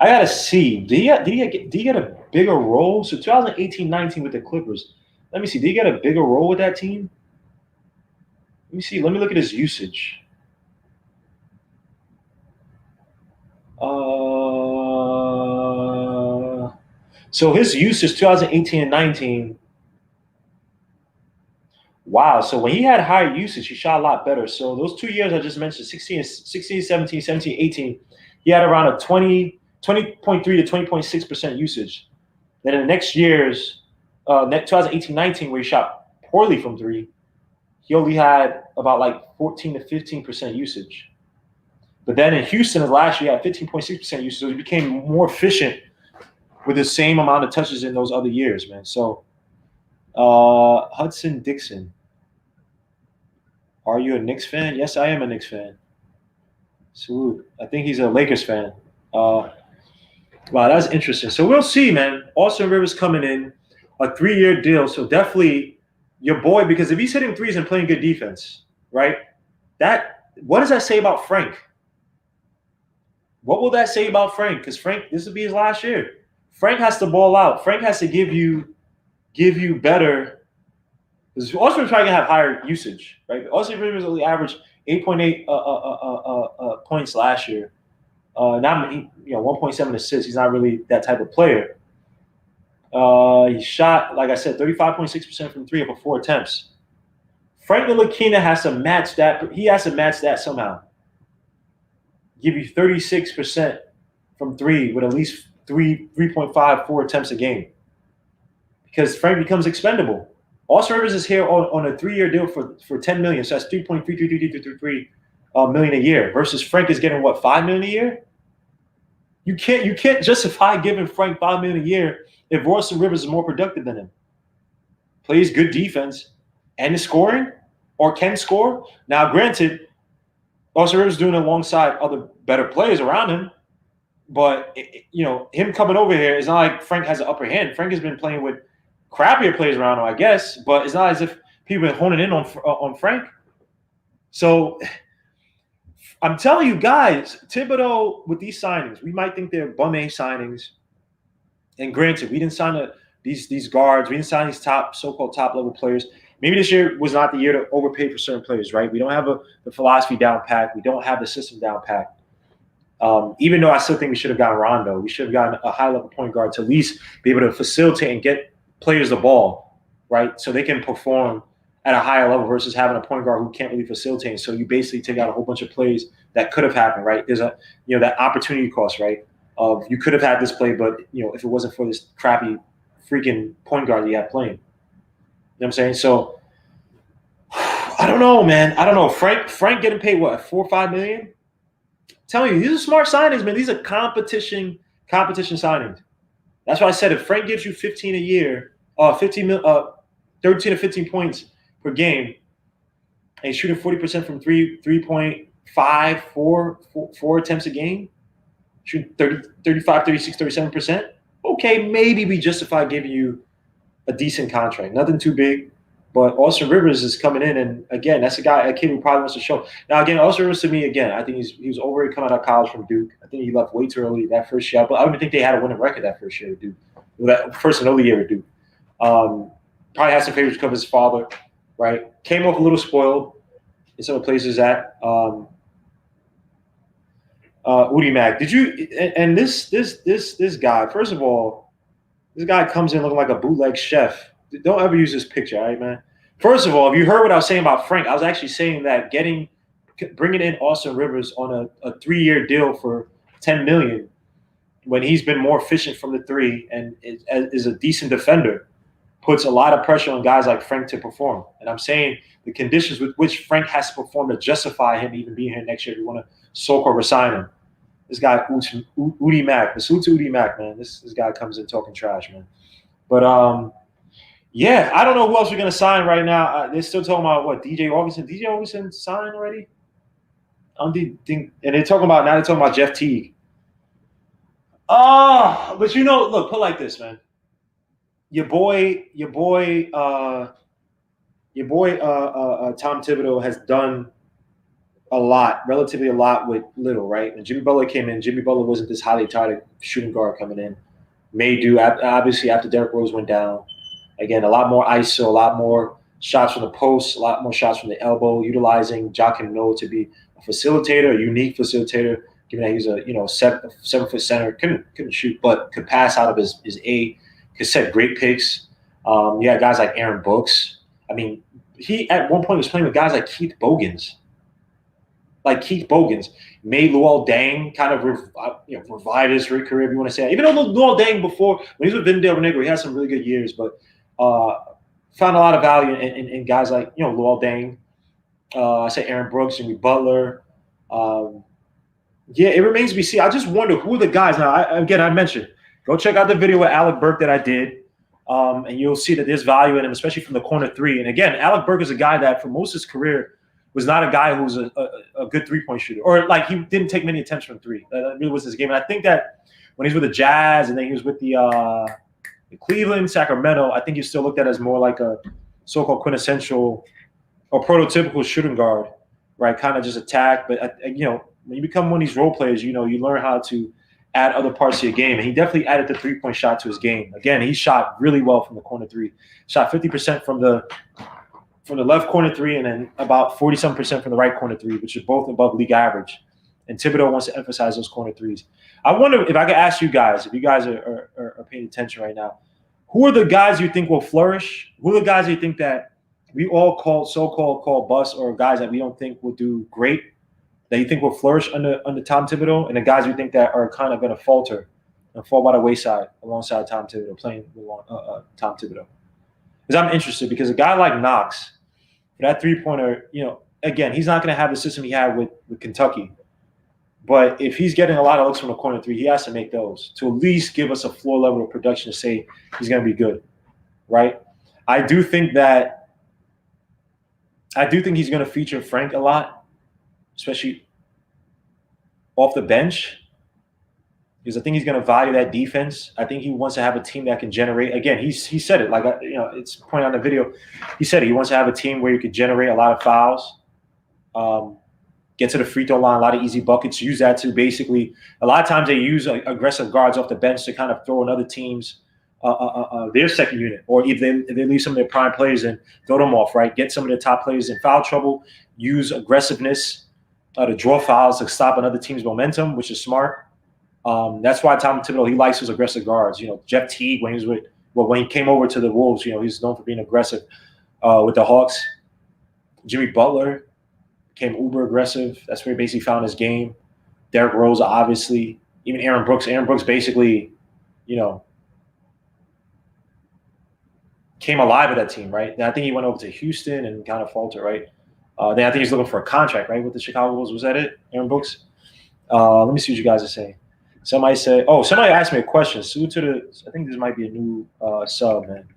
Speaker 1: I gotta see. Did he get a bigger role? So 2018-19 with the Clippers. Let me see. Did he get a bigger role with that team? Let me see. Let me look at his usage. So his usage 2018 and 19. Wow. So when he had higher usage, he shot a lot better. So those 2 years I just mentioned, 16, 17, 17, 18, he had around a 20.3 to 20.6% usage. Then in the next years, 2018-19, where he shot poorly from three, he only had about like 14 to 15% usage. But then in Houston, last year, he had 15.6% usage. So he became more efficient with the same amount of touches in those other years, man. So Hudson Dixon. Are you a Knicks fan? Yes, I am a Knicks fan. Salute. I think he's a Lakers fan. Wow, that's interesting. So we'll see, man. Austin Rivers coming in, a 3-year deal. So definitely your boy, because if he's hitting threes and playing good defense, right? What does that say about Frank? What will that say about Frank? Because Frank, this will be his last year. Frank has to ball out. Frank has to give you better. Because Austin Rivers probably gonna have higher usage, right? Austin Rivers only averaged 8.8 points last year. Not 1.7 assists. He's not really that type of player. He shot, like I said, 35.6% from three over 4 attempts. Frank Ntilikina has to match that. He has to match that somehow. Give you 36% from three with at least 3.54 attempts a game. Because Frank becomes expendable. Austin Rivers is here on a 3-year deal for $10 million. So that's $3.333 million a year. Versus Frank is getting what, $5 million a year? You can't justify giving Frank $5 million a year if Austin Rivers is more productive than him. Plays good defense and is scoring or can score. Now, granted, Austin Rivers is doing it alongside other better players around him. But, him coming over here, it's not like Frank has an upper hand. Frank has been playing with crappier players around him, I guess. But it's not as if people are honing in on Frank. So I'm telling you guys, Thibodeau with these signings, we might think they're bum-a signings. And granted, we didn't sign these guards. We didn't sign these so-called top-level players. Maybe this year was not the year to overpay for certain players, right? We don't have the philosophy down pat. We don't have the system down pat. Even though I still think we should have gotten Rondo. We should have gotten a high-level point guard to at least be able to facilitate and get players the ball, right? So they can perform at a higher level versus having a point guard who can't really facilitate. So you basically take out a whole bunch of plays that could have happened, right? There's that opportunity cost, right? Of you could have had this play, but if it wasn't for this crappy freaking point guard that you had playing. You know what I'm saying? So I don't know, man. I don't know. Frank getting paid what, $4 or $5 million? I'm telling you, these are smart signings, man. These are competition signings. That's why I said if Frank gives you 15 a year, 13 to 15 points per game, and he's shooting 40% from 3.5, 4 attempts a game, shooting 35, 36, 37%, okay, maybe we justify giving you a decent contract. Nothing too big. But Austin Rivers is coming in, and again, that's a kid who probably wants to show. Now, again, Austin Rivers to me, again, I think he was overrated coming out of college from Duke. I think he left way too early that first year. But I don't even think they had a winning record that first year at Duke. That first and only year at Duke. Probably had some favorites because of his father, right? Came off a little spoiled in some of the places at. Udi Mack, did you? And this guy, first of all, this guy comes in looking like a bootleg chef. Don't ever use this picture, all right, man? First of all, if you heard what I was saying about Frank, I was actually saying that bringing in Austin Rivers on a 3-year deal for $10 million when he's been more efficient from the three and is a decent defender puts a lot of pressure on guys like Frank to perform. And I'm saying the conditions with which Frank has to perform to justify him even being here next year. If you want to so-called resign him. This guy, Udi Mack. Salute to Udi Mack, man. This guy comes in talking trash, man. But, yeah, I don't know who else we're going to sign right now. They're still talking about, what, DJ Augustin? DJ Augustin signed already? I don't think, and they're talking about Jeff Teague. But look, put it like this, man. Your boy, Tom Thibodeau has done relatively a lot with little, right? When Jimmy Butler came in, Jimmy Butler wasn't this highly touted shooting guard coming in. May do, obviously, after Derrick Rose went down. Again, a lot more ISO, a lot more shots from the post, a lot more shots from the elbow, utilizing Joakim Noah to be a facilitator, a unique facilitator, given that he's a 7-foot center, couldn't shoot, but could pass out of his A, could set great picks. You had guys like Aaron Brooks. I mean, he at one point was playing with guys like Keith Bogans. Made Luol Deng kind of revive his career, if you want to say it. Even though Luol Deng before, when he was with Vindale Negro, he had some really good years, but found a lot of value in guys like, Luol Deng. I say Aaron Brooks, Jimmy Butler. Yeah, it remains to be seen. I just wonder who are the guys. Now, I mentioned, go check out the video with Alec Burke that I did, and you'll see that there's value in him, especially from the corner three. And again, Alec Burke is a guy that for most of his career was not a guy who was a good three-point shooter, or like he didn't take many attempts from three. That really was his game. And I think that when he's with the Jazz and then he was with the Cleveland, Sacramento, I think he's still looked at as more like a so-called quintessential or prototypical shooting guard, right? Kind of just attack. But, when you become one of these role players, you learn how to add other parts to your game. And he definitely added the three-point shot to his game. Again, he shot really well from the corner three. Shot 50% from the left corner three and then about 47% from the right corner three, which is both above league average. And Thibodeau wants to emphasize those corner threes. I wonder if I could ask you guys, if you guys are paying attention right now, who are the guys you think will flourish? Who are the guys you think that we all call bust, or guys that we don't think will do great, that you think will flourish under Tom Thibodeau, and the guys you think that are kind of going to falter and fall by the wayside alongside Tom Thibodeau, playing Tom Thibodeau? Because I'm interested, because a guy like KNICKS, for that three-pointer, again, he's not going to have the system he had with Kentucky. But if he's getting a lot of looks from the corner three, he has to make those to at least give us a floor level of production to say he's going to be good, right? I do think he's going to feature Frank a lot, especially off the bench, because I think he's going to value that defense. I think he wants to have a team that can generate. Again, he said it, like, it's pointed out in the video. He said it. He wants to have a team where you could generate a lot of fouls, get to the free throw line, a lot of easy buckets. Use that to basically – a lot of times they use aggressive guards off the bench to kind of throw in other teams their second unit, or if they leave some of their prime players and throw them off, right? Get some of their top players in foul trouble, use aggressiveness to draw fouls to stop another team's momentum, which is smart. That's why Tom Thibodeau, he likes his aggressive guards. Jeff Teague, when he came over to the Wolves, he's known for being aggressive with the Hawks. Jimmy Butler became uber aggressive. That's where he basically found his game. Derrick Rose, obviously. Even Aaron Brooks. Aaron Brooks basically, came alive with that team, right? And I think he went over to Houston and kind of faltered, right? Then I think he's looking for a contract, right, with the Chicago Bulls. Was that it, Aaron Brooks? Let me see what you guys are saying. Somebody asked me a question. I think this might be a new sub, man.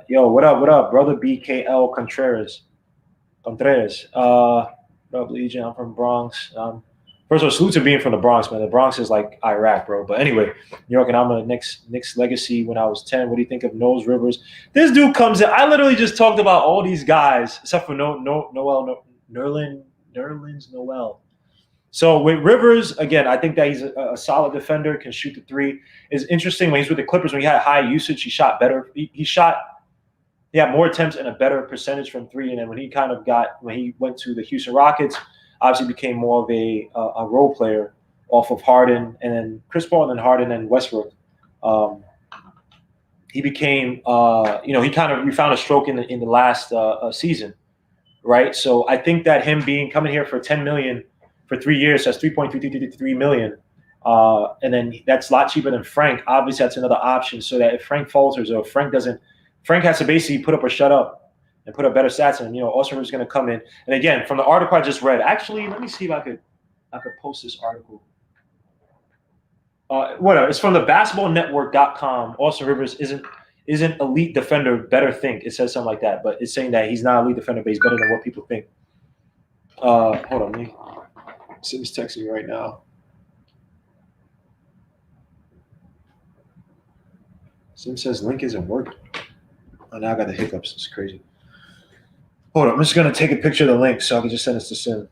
Speaker 1: Yo, what up, brother BKL Contreras? What up, Legion? I'm from Bronx. First of all, salute to being from the Bronx, man. The Bronx is like Iraq, bro. But anyway, New York, and I'm a Knicks legacy when I was 10. What do you think of Nose Rivers? This dude comes in. I literally just talked about all these guys, except for Nerlens Noel. So with Rivers, again, I think that he's a solid defender, can shoot the three. It's interesting when he's with the Clippers, when he had high usage, he shot better. He had more attempts and a better percentage from three. And then when he went to the Houston Rockets, obviously became more of a role player off of Harden and then Chris Paul and then Harden and Westbrook. He became, we found a stroke in the last season, right? So I think that him coming here for $10 million for 3 years, that's $3.333 million. And then that's a lot cheaper than Frank. Obviously, that's another option, so that if Frank falters or Frank has to basically put up or shut up. and put up better stats. And Austin Rivers is going to come in. And again, from the article I just read, actually, let me see if I could post this article. Whatever. It's from the basketballnetwork.com. Austin Rivers isn't elite defender, better think. It says something like that, but it's saying that he's not elite defender, but he's better than what people think. Hold on, me. Sim's texting me right now. Sim says link isn't working. Oh, now I got the hiccups. It's crazy. Hold on. I'm just going to take a picture of the link so I can just send this to Sim.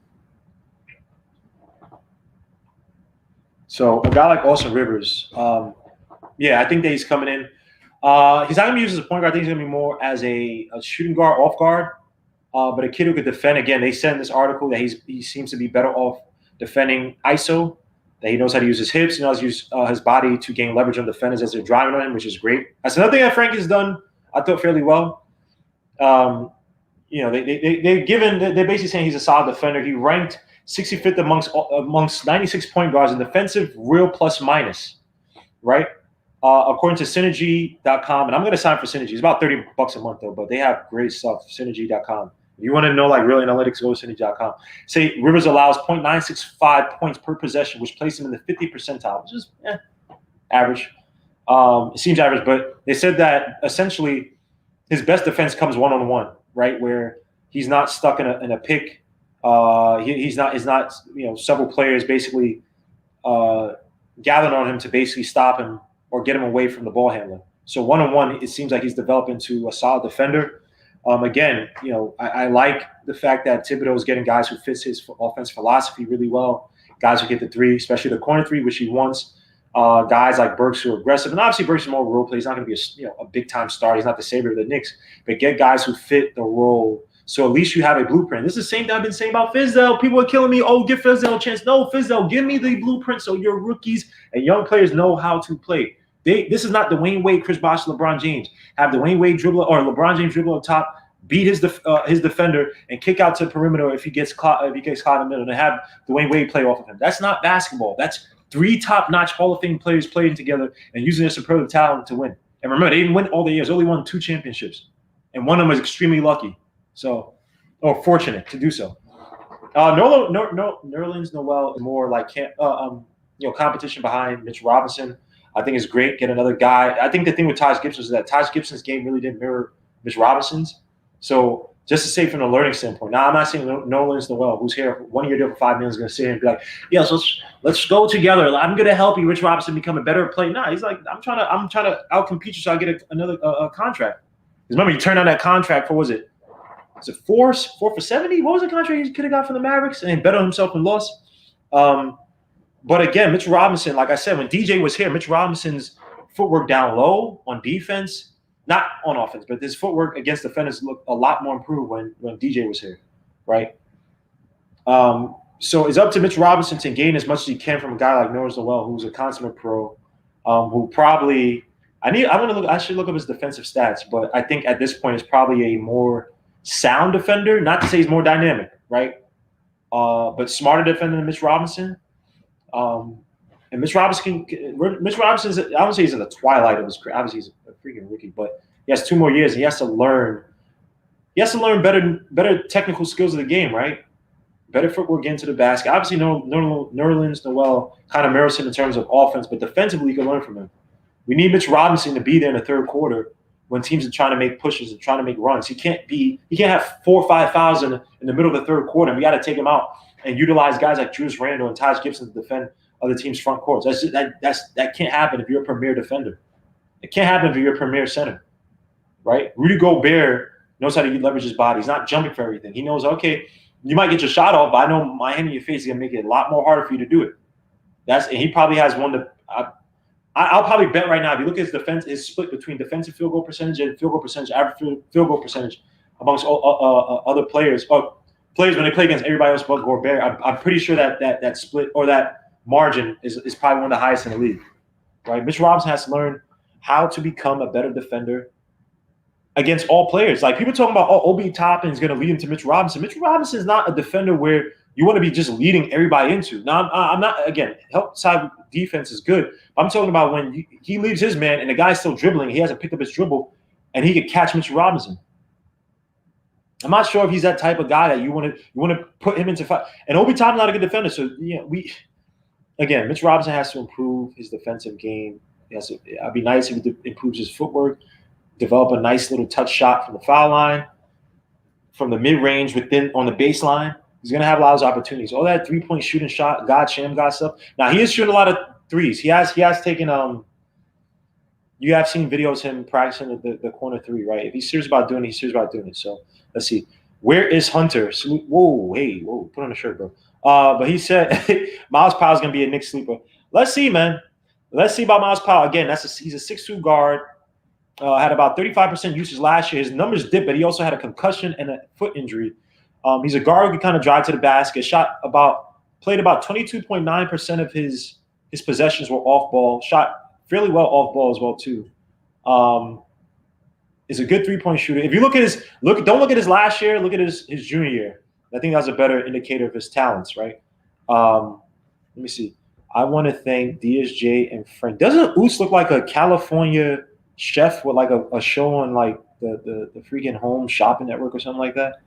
Speaker 1: So a guy like Austin Rivers, I think that he's coming in. He's not going to be used as a point guard. I think he's going to be more as a shooting guard, off guard. But a kid who could defend. Again, they said in this article that he seems to be better off defending ISO, that he knows how to use his hips, he knows how to use his body to gain leverage on defenders as they're driving on him, which is great. That's another thing that Frank has done, I thought, fairly well. They're basically saying he's a solid defender. He ranked 65th amongst 96 point guards in defensive real plus minus, right? According to Synergy.com, and I'm going to sign for Synergy. It's about $30 a month though, but they have great stuff. Synergy.com. If you want to know like real analytics, go to Synergy.com. Say Rivers allows 0.965 points per possession, which places him in the 50th percentile, which is average. It seems average, but they said that essentially his best defense comes one-on-one, right, where he's not stuck in a pick. He's not several players basically gathered on him to basically stop him or get him away from the ball handler. So one-on-one, it seems like he's developed into a solid defender. Again, I like the fact that Thibodeau is getting guys who fits his offense philosophy really well, guys who get the three, especially the corner three, which he wants. Guys like Burks who are aggressive, and obviously Burks is more role play. He's not going to be a big-time star. He's not the savior of the Knicks, but get guys who fit the role. So at least you have a blueprint. This is the same thing I've been saying about Fizdale. People are killing me. Oh, give Fizdale a chance. No, Fizdale, give me the blueprint so your rookies and young players know how to play. This is not Dwayne Wade, Chris Bosh, LeBron James. Have Dwayne Wade dribble or LeBron James dribble up top, beat his defender, and kick out to the perimeter if he gets caught in the middle, and have Dwayne Wade play off of him. That's not basketball. That's three top-notch Hall of Fame players playing together and using their superlative talent to win. And remember, they didn't win all the years. They only won 2 championships, and one of them was extremely lucky. Or fortunate to do so. Nerlens Noel is more like competition behind Mitch Robinson. I think it's great. Get another guy. I think the thing with Taj Gibson is that Taj Gibson's game really didn't mirror Mitch Robinson's. So just to say from a learning standpoint, now I'm not saying Nerlens Noel, who's here 1 year deal for $5 million, is going to sit here and be like, yeah, so let's go together. I'm going to help you, Mitch Robinson, become a better player. No, he's like, I'm trying to outcompete you so I get another contract. Because remember, you turned down that contract for, was it 4 for 70? What was the contract he could have got from the Mavericks and bet on himself and lost? But again, Mitch Robinson, like I said, when DJ was here, Mitch Robinson's footwork down low on defense, not on offense, but his footwork against defenders looked a lot more improved when DJ was here, right? So it's up to Mitch Robinson to gain as much as he can from a guy like Nerlens Noel, who's a consummate pro, who probably I should look up his defensive stats, but I think at this point is probably a more sound defender. Not to say he's more dynamic, right? But smarter defender than Mitch Robinson. And Mitch Robinson's, I don't say he's in the twilight of his career. Obviously, he's a freaking rookie, but he has 2 more years. And he has to learn. He has to learn better technical skills of the game, right? Better footwork into the basket. Obviously, Nerlens Noel kind of mirrors him in terms of offense, but defensively, you can learn from him. We need Mitch Robinson to be there in the third quarter when teams are trying to make pushes and trying to make runs. He can't have 4 or 5 fouls in the middle of the third quarter. And we got to take him out and utilize guys like Julius Randle and Taj Gibson to defend other teams' front courts. That can't happen if you're a premier defender. It can't happen if you're a premier center, right? Rudy Gobert knows how to leverage his body. He's not jumping for everything. He knows, okay, you might get your shot off, but I know my hand in your face is going to make it a lot more harder for you to do it. And he probably has one to I'll probably bet right now, if you look at his defense, his split between defensive field goal percentage and field goal percentage, average field goal percentage amongst other players, players when they play against everybody else but Gobert, I'm pretty sure that split or that margin is probably one of the highest in the league, right? Mitch Robinson has to learn how to become a better defender against all players. Like people talking about, Obi Toppin is going to lead into Mitch Robinson. Mitch Robinson is not a defender where you want to be just leading everybody into. Now, I'm not, again, help side defense is good. But I'm talking about when he leaves his man and the guy's still dribbling, he hasn't picked up his dribble, and he could catch Mitch Robinson. I'm not sure if he's that type of guy that you want to put him into fight. And Obi Toppin's not a good defender, so again, Mitch Robinson has to improve his defensive game. It'd be nice if he improves his footwork, develop a nice little touch shot from the foul line, from the mid range within on the baseline. He's gonna have a lot of opportunities. All that 3-point shooting shot, Sham God stuff. Now he is shooting a lot of threes. He has taken You have seen videos of him practicing the corner three, right? If he's serious about doing it, he's serious about doing it. So let's see. Where is Hunter? Whoa, put on a shirt, bro. But he said Miles Powell's gonna be a Knicks sleeper. Let's see, man. Let's see about Miles Powell. Again, he's a 6'2" guard. Had about 35% usage last year. His numbers dipped, but he also had a concussion and a foot injury. He's a guard who can kind of drive to the basket. Played about 22.9% of his possessions were off ball. Shot fairly well off ball as well too. Is a good 3-point shooter. If you don't look at his last year. Look at his junior year. I think that's a better indicator of his talents, right? Let me see. I want to thank DSJ and Frank. Doesn't Oos look like a California chef with like a show on like the freaking Home Shopping Network or something like that,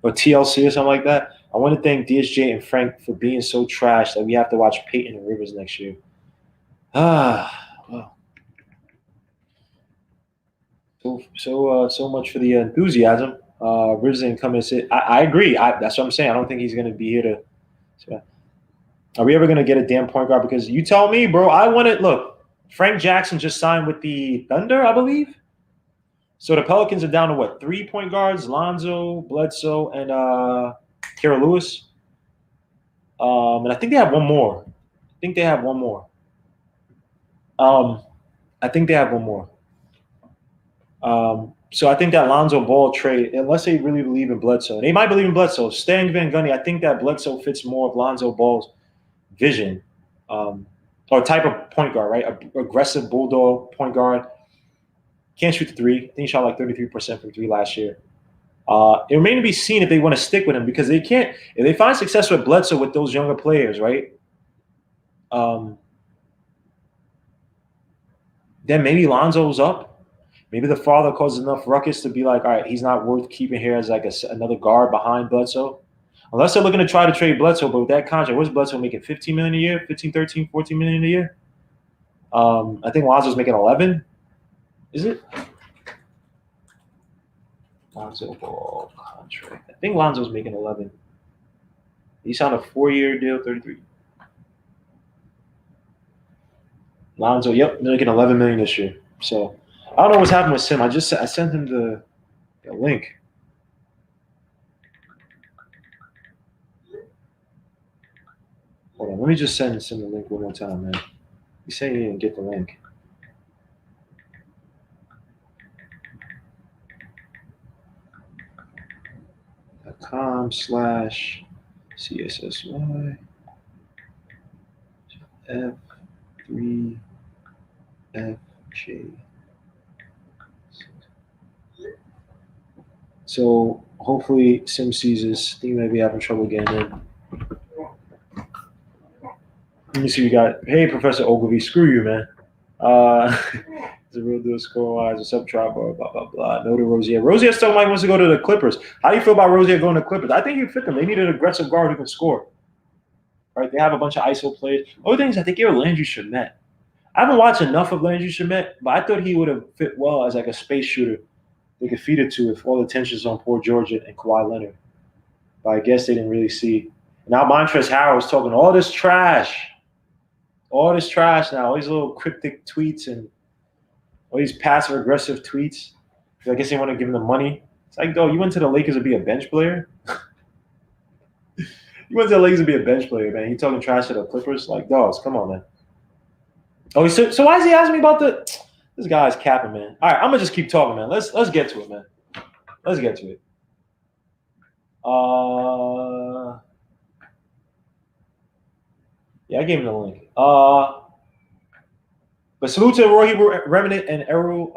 Speaker 1: or TLC or something like that? I want to thank DSJ and Frank for being so trash that we have to watch Peyton and Rivers next year. Well. So much for the enthusiasm. Rivers didn't come and say. I agree. That's what I'm saying. I don't think he's going to be here to. So, are we ever going to get a damn point guard? Because you tell me, bro. I want it. Look, Frank Jackson just signed with the Thunder, I believe. So the Pelicans are down to what? 3 point guards: Lonzo, Bledsoe, and Kira Lewis. And I think they have one more. So I think that Lonzo Ball trade, unless they really believe in Bledsoe, they might believe in Bledsoe. Stan Van Gundy, I think that Bledsoe fits more of Lonzo Ball's vision, or type of point guard, right? Aggressive bulldog point guard. Can't shoot the three. I think he shot like 33% from three last year. It remains to be seen if they want to stick with him, because they can't. If they find success with Bledsoe with those younger players, right? Then maybe Lonzo's up. Maybe the father causes enough ruckus to be like, all right, he's not worth keeping here as like another guard behind Bledsoe. Unless they're looking to try to trade Bledsoe, but with that contract, what's Bledsoe making? $15 million a year? 15, 13, 14 million a year? I think Lonzo's making 11. Is it? Lonzo Ball contract. I think Lonzo's making 11. He signed a 4-year deal, 33. Lonzo, yep, making 11 million this year. So I don't know what's happened with Sim. I sent him the link. Hold on, let me just send Sim the link one more time, man. He's saying he didn't get the link. .com/CSSY F3FJ. So hopefully Sim sees this. I think he may be having trouble getting in. Let me see. We got, hey, Professor Ogilvy, screw you, man. It's a real deal score-wise. What's up, Tribe? Blah, blah, blah. No to Rozier. Rozier still might wants to go to the Clippers. How do you feel about Rozier going to the Clippers? I think he'd fit them. They need an aggressive guard who can score. Right? They have a bunch of ISO players. Other things, I think you're Landry Shamet. I haven't watched enough of Landry Shamet, but I thought he would have fit well as like a space shooter they could feed it to if all the attention's on poor George and Kawhi Leonard. But I guess they didn't really see. Now Montrezl Harrell was talking all this trash now, all these little cryptic tweets and all these passive-aggressive tweets. I guess they want to give him the money. It's like, you went to the Lakers to be a bench player? You went to the Lakers to be a bench player, man. You talking trash to the Clippers? Like, dogs, come on, man. Oh, so why is he asking me about this guy's capping, man? All right, I'm going to just keep talking, man. Let's get to it, man. Let's get to it. Yeah, I gave him the link. But salute to Roy Remnant and Eru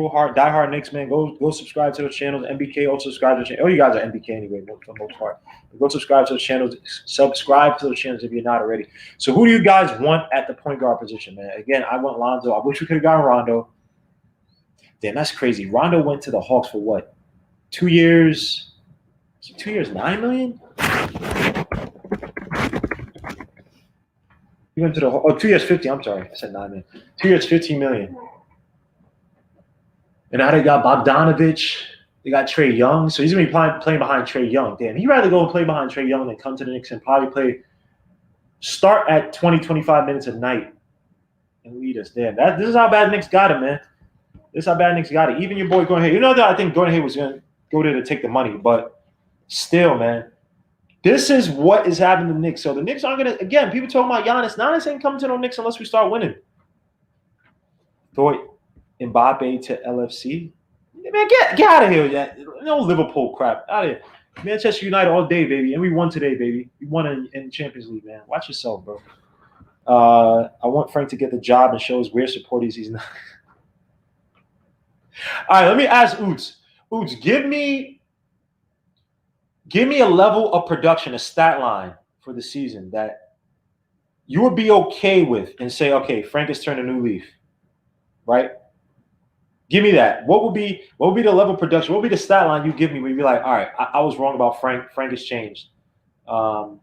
Speaker 1: Hart, diehard Knicks, man. Go subscribe to those channels. NBK also subscribe to the channel. Oh, you guys are NBK anyway, for the most part. Go subscribe to those channels. Subscribe to those channels if you're not already. So who do you guys want at the point guard position, man? Again, I want Lonzo. I wish we could have gotten Rondo. Damn, that's crazy. Rondo went to the Hawks for what? 2 years. 2 years, $9 million. He went to the 2 years, 50. I'm sorry, I said $9 million. 2 years, $15 million. And now they got Bogdanovich. They got Trae Young. So he's gonna be playing behind Trae Young. Damn, he'd rather go and play behind Trae Young than come to the Knicks and probably start at 20, 25 minutes a night and lead us. Damn, this is how bad the Knicks got it, man. This is how bad the Knicks got it. Even your boy Gordon Hayward. You know that I think Gordon Hayward was gonna go there to take the money, but still, man. This is what is happening to the Knicks. So the Knicks aren't gonna. Again, people talking about Giannis. Giannis ain't coming to the Knicks unless we start winning. Thought Mbappe to LFC. Man, get out of here. Yeah. No Liverpool crap. Out of here. Manchester United all day, baby. And we won today, baby. We won in Champions League, man. Watch yourself, bro. I want Frank to get the job and show his weird supporters he's not. All right, let me ask Oots. Oots, give me a level of production, a stat line for the season that you would be okay with and say, okay, Frank has turned a new leaf, right? Give me that. What would be the level of production? What would be the stat line you give me where you'd be like, all right, I was wrong about Frank. Frank has changed. You know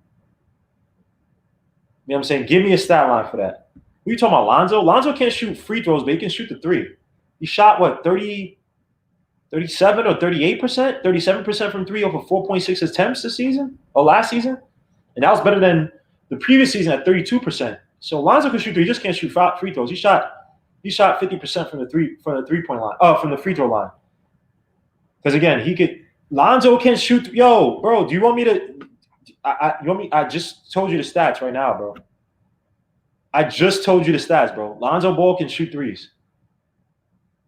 Speaker 1: what I'm saying? Give me a stat line for that. Who are you talking about, Lonzo? Lonzo can't shoot free throws, but he can shoot the three. He shot, what, 37 or 38%? 37% from three over 4.6 attempts this season or last season? And that was better than the previous season at 32%. So Lonzo can shoot three. He just can't shoot free throws. He shot 50% from the three-point line. Oh, from the free throw line. Because again, Lonzo can shoot. Yo, bro, do you want me to? I just told you the stats right now, bro. I just told you the stats, bro. Lonzo Ball can shoot threes.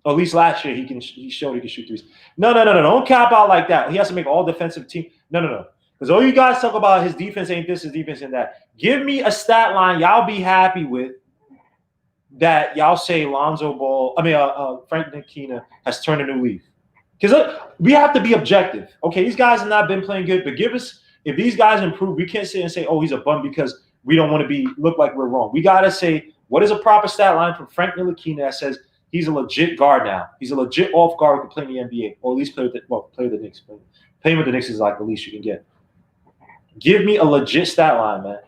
Speaker 1: Or at least last year he showed he can shoot threes. No. Don't cap out like that. He has to make all defensive team. No. Because all you guys talk about his defense ain't this, his defense ain't that. Give me a stat line y'all be happy with. That y'all say Lonzo Ball, Frank Ntilikina has turned a new leaf. Because we have to be objective. Okay, these guys have not been playing good, but if these guys improve, we can't sit and say, oh, he's a bum because we don't want to look like we're wrong. We got to say, what is a proper stat line from Frank Ntilikina that says he's a legit guard now? He's a legit off guard who can play in the NBA, or at least play with the Knicks. Playing with the Knicks is like the least you can get. Give me a legit stat line, man.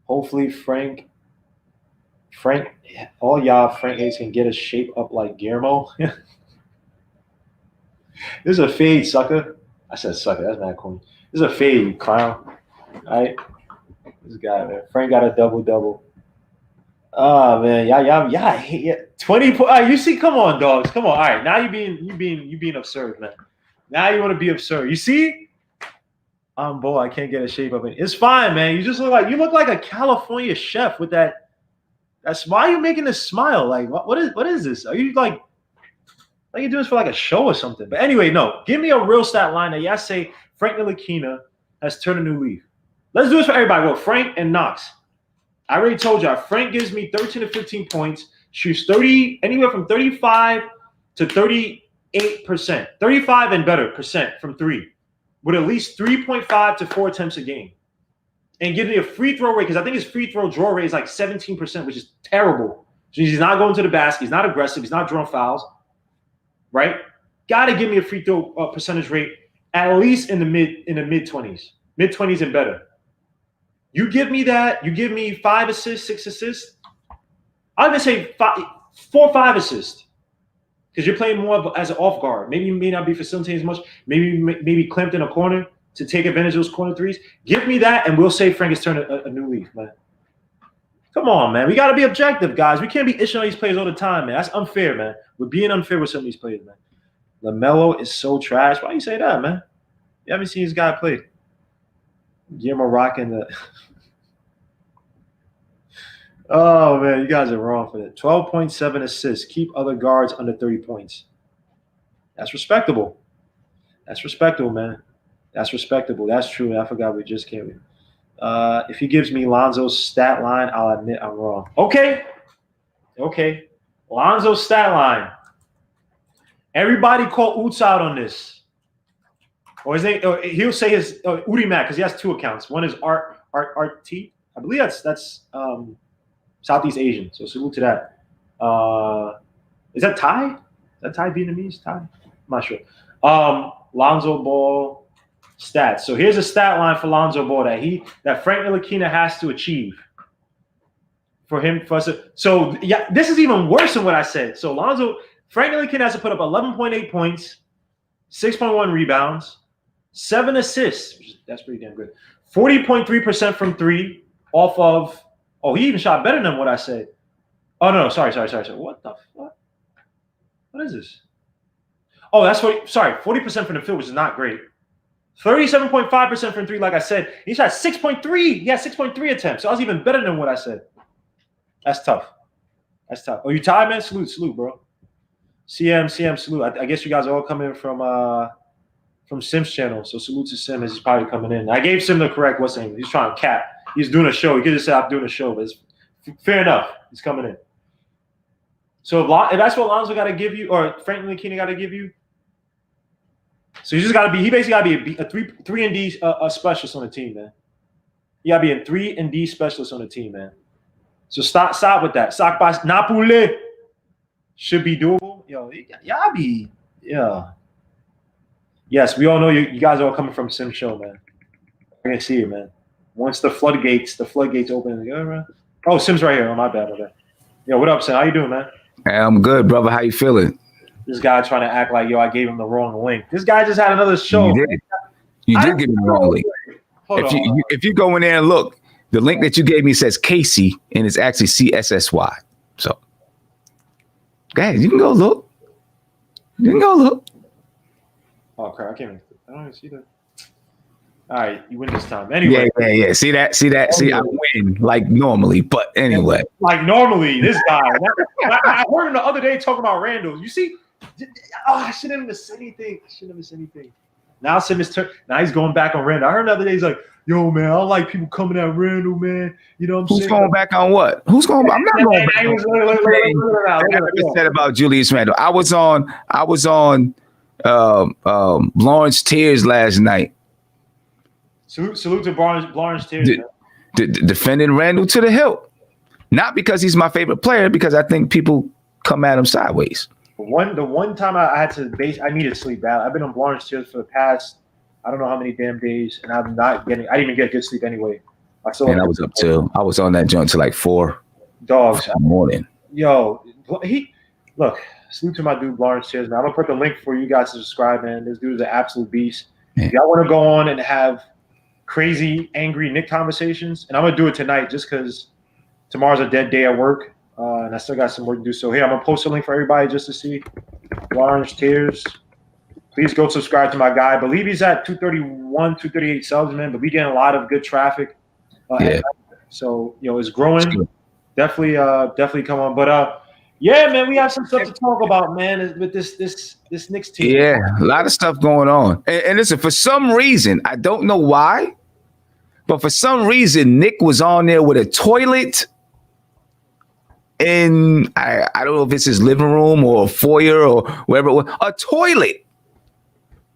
Speaker 1: Hopefully Frank Hayes can get his shape up like Guillermo. This is a fade, sucker. I said sucker. That's not cool. This is a fade, you clown. All right. This guy, man. Frank got a double-double. Oh, man. Yeah. 20 points. You see, come on, dogs. Come on. All right. Now you being absurd, man. Now you want to be absurd. You see? Boy, I can't get a shape up. It's fine, man. You look like a California chef with that. Why are you making this smile? Like, what is this? Are you like you do this for like a show or something? But anyway, no. Give me a real stat line that y'all say Frank Ntilikina has turned a new leaf. Let's do this for everybody. Well, Frank and Knox. I already told y'all. Frank gives me 13 to 15 points, shoots anywhere from 35 to 38%, 35 and better percent from three, with at least 3.5 to 4 attempts a game. And give me a free throw rate, because I think his free throw draw rate is like 17%, which is terrible. So he's not going to the basket. He's not aggressive. He's not drawing fouls. Right? Got to give me a free throw percentage rate at least in the mid-20s. Mid-20s and better. You give me that. You give me 5 assists, 6 assists. I'm going to say 4 or 5 assists. Because you're playing more as an off guard. Maybe you may not be facilitating as much. Maybe clamped in a corner to take advantage of those corner threes. Give me that, and we'll say Frank has turned a new leaf, man. Come on, man. We got to be objective, guys. We can't be issuing on these players all the time, man. That's unfair, man. We're being unfair with some of these players, man. LaMelo is so trash. Why you say that, man? You haven't seen this guy play. Guillermo rocking the – oh, man. You guys are wrong for that. 12.7 assists. Keep other guards under 30 points. That's respectable. That's respectable, man. That's respectable. That's true. I forgot we just came in. If he gives me Lonzo's stat line, I'll admit I'm wrong. Okay. Lonzo's stat line. Everybody call Oots out on this. Or he'll say his Udi Mac, because he has 2 accounts. One is RT. I believe that's Southeast Asian. So salute to that. Is that Thai? Is that Thai Vietnamese? Thai? I'm not sure. Lonzo Ball stats. So here's a stat line for Lonzo Ball that Frank Ntilikina has to achieve for him. So yeah, this is even worse than what I said. So Frank Ntilikina has to put up 11.8 points, 6.1 rebounds, 7 assists. That's pretty damn good. 40.3% from three off of. Oh, he even shot better than what I said. Oh no, sorry. What the fuck? What is this? Oh, that's 40% from the field, which is not great. 37.5% from three, like I said. He shot 6.3. He had 6.3 attempts. So that was even better than what I said. That's tough. Oh, you tired, man? Salute, bro. CM, salute. I guess you guys are all coming from Sim's channel. So salute to Sim as he's probably coming in. I gave Sim the correct what's name. He's trying to cap. He's doing a show. He could just say I'm doing a show, but it's fair enough. He's coming in. So if that's what Lonzo got to give you, or Frank Ntilikina got to give you, so you just got to be. He basically got to be a three and D specialist on the team, man. You got to be a 3 and D specialist on the team, man. So stop with that. Sock by Napoli should be doable. Yo, y'all be Yes, we all know you guys are all coming from Sim Show, man. I can see it, man. Once the floodgates open. Oh, Sim's right here. Oh, my bad. Yo, what up, Sim? How you doing, man?
Speaker 3: Hey, I'm good, brother. How you feeling?
Speaker 1: This guy trying to act like, I gave him the wrong link. This guy just had another show.
Speaker 3: You did give me the wrong link. If you go in there and look, the link that you gave me says Casey, and it's actually CSSY. So, guys, you can go look.
Speaker 1: Oh, crap. I don't even see that. All right, you win this time. Anyway.
Speaker 3: Yeah. See that? See, I win like normally, but anyway.
Speaker 1: Like normally, this guy. I heard him the other day talking about Randall. You see? I shouldn't even say anything. Now Sim is now he's going back on Randall. I heard the other day he's like, yo, man, I don't like people coming at Randall, man. You know what I'm saying?
Speaker 3: Who's going back on what? I'm not going back on what said about Julius Randle. I was on Lawrence Tears last night.
Speaker 1: Salute to Lawrence Tears.
Speaker 3: Defending Randall to the hilt. Not because he's my favorite player, because I think people come at him sideways.
Speaker 1: The one time I needed sleep bad. I've been on Lawrence Tears for the past I don't know how many damn days, and I didn't even get good sleep anyway. I was on that joint till like 4 dogs
Speaker 3: in the morning.
Speaker 1: Yo, salute to my dude Lawrence Tears, man. I'm gonna put the link for you guys to subscribe, man. This dude is an absolute beast. Man. If y'all want to go on and have crazy, angry Knick conversations, and I'm gonna do it tonight just because tomorrow's a dead day at work, and I still got some work to do. So here, I'm gonna post a link for everybody just to see Lawrence Tears. Please go subscribe to my guy. I believe he's at 231, 238 subs, man. But we getting a lot of good traffic. So it's growing. Definitely come on. But yeah, man, we have some stuff to talk about, man, with this Knicks team.
Speaker 3: Yeah, a lot of stuff going on. And listen, for some reason, I don't know why, but for some reason, Nick was on there with a toilet. And I don't know if it's his living room or a foyer or wherever it was. A toilet.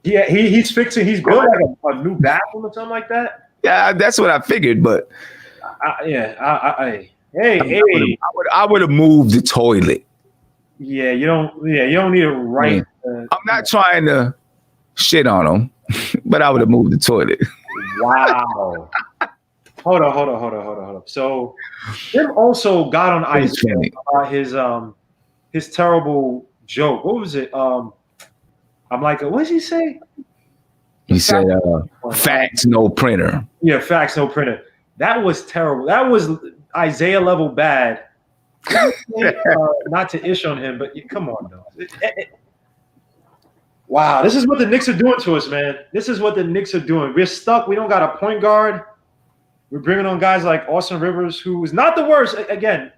Speaker 1: Yeah, he's fixing. He's building like a new bathroom or something like that.
Speaker 3: Yeah, that's what I figured. But
Speaker 1: I
Speaker 3: would have moved the toilet.
Speaker 1: Yeah, you don't need to write.
Speaker 3: I'm not trying to shit on him, but I would have moved the toilet.
Speaker 1: Wow. Hold on. So, Jim also got on ice about his terrible joke. What was it? I'm like, what did he say?
Speaker 3: He said, "Fax, no printer."
Speaker 1: Yeah, fax, no printer. That was terrible. That was Isaiah level bad. Not to ish on him, but come on, though. Wow, this is what the Knicks are doing to us, man. This is what the Knicks are doing. We're stuck. We don't got a point guard. We're bringing on guys like Austin Rivers, who is not the worst. Again,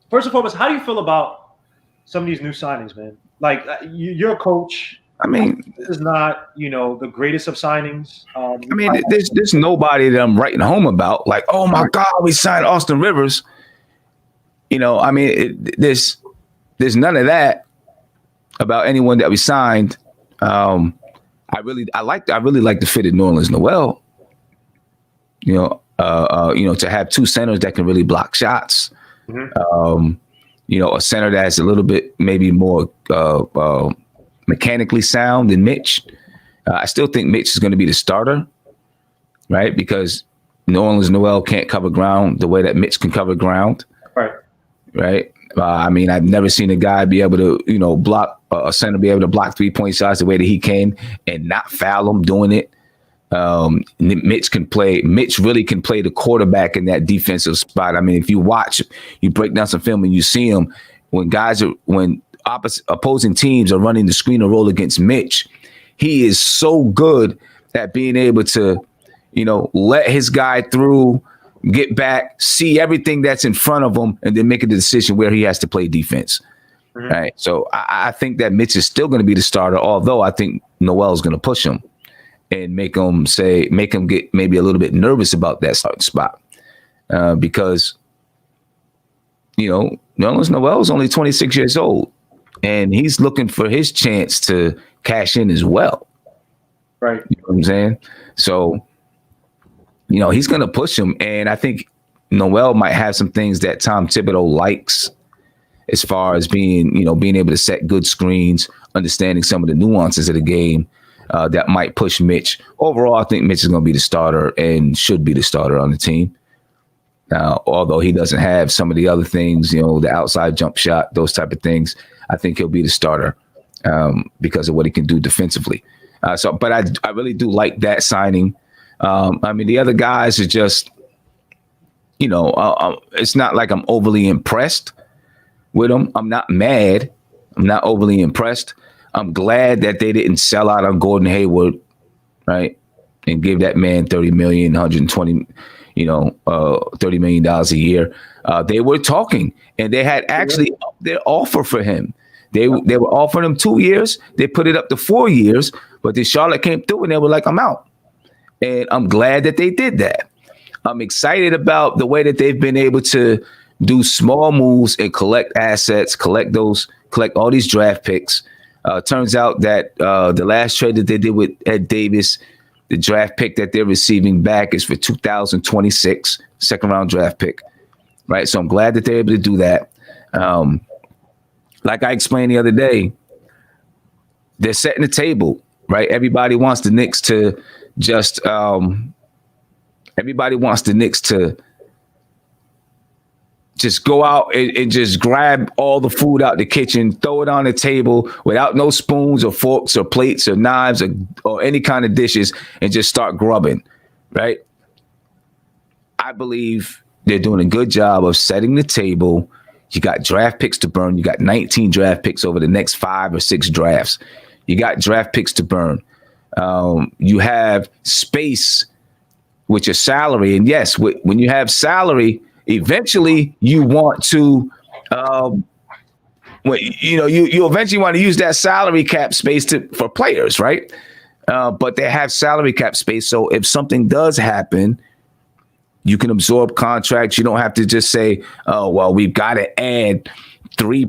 Speaker 1: first and foremost, how do you feel about some of these new signings, man? Like, you're a coach.
Speaker 3: I mean,
Speaker 1: this is not, the greatest of signings.
Speaker 3: There's nobody that I'm writing home about. Like, oh my God, we signed Austin Rivers. There's none of that about anyone that we signed. I really like the fit of New Orleans Noel. To have two centers that can really block shots. Mm-hmm. A center that's a little bit maybe more mechanically sound than Mitch. I still think Mitch is going to be the starter, right? Because New Orleans Noel can't cover ground the way that Mitch can cover ground. Right. I mean, I've never seen a guy be able to, block a center, be able to block 3-point shots the way that he can and not foul him doing it. Mitch really can play the quarterback in that defensive spot. I mean, if you break down some film and you see him when opposing teams are running the screen or roll against Mitch, he is so good at being able to, let his guy through, get back, see everything that's in front of him, and then make a decision where he has to play defense. Mm-hmm. Right. So I think that Mitch is still going to be the starter, although I think Noel is going to push him and make him get maybe a little bit nervous about that starting spot. Because, Noel is only 26 years old and he's looking for his chance to cash in as well.
Speaker 1: Right.
Speaker 3: You know what I'm saying? So, he's going to push him. And I think Noel might have some things that Tom Thibodeau likes as far as being able to set good screens, understanding some of the nuances of the game that might push Mitch. Overall, I think Mitch is going to be the starter and should be the starter on the team. Although he doesn't have some of the other things, the outside jump shot, those type of things, I think he'll be the starter because of what he can do defensively. But I really do like that signing. I mean, the other guys are just, it's not like I'm overly impressed with them. I'm not mad. I'm not overly impressed. I'm glad that they didn't sell out on Gordon Hayward, right, and give that man $30 million, $120, $30 million a year. They were talking, and they had actually upped their offer for him. They were offering him 2 years. They put it up to 4 years, but then Charlotte came through, and they were like, "I'm out." And I'm glad that they did that. I'm excited about the way that they've been able to do small moves and collect assets, collect all these draft picks. Turns out that the last trade that they did with Ed Davis, the draft pick that they're receiving back is for 2026, second round draft pick. Right. So I'm glad that they're able to do that. Like I explained the other day, they're setting the table, right? Everybody wants the Knicks to just go out and just grab all the food out the kitchen, throw it on the table without no spoons or forks or plates or knives or any kind of dishes and just start grubbing, right? I believe they're doing a good job of setting the table. You got draft picks to burn. You got 19 draft picks over the next 5 or 6 drafts. You got draft picks to burn. You have space with your salary. And yes, when you have salary, eventually you want to, you eventually want to use that salary cap space for players, right? But they have salary cap space. So if something does happen, you can absorb contracts. You don't have to just say, "Oh, well, we've got to add 3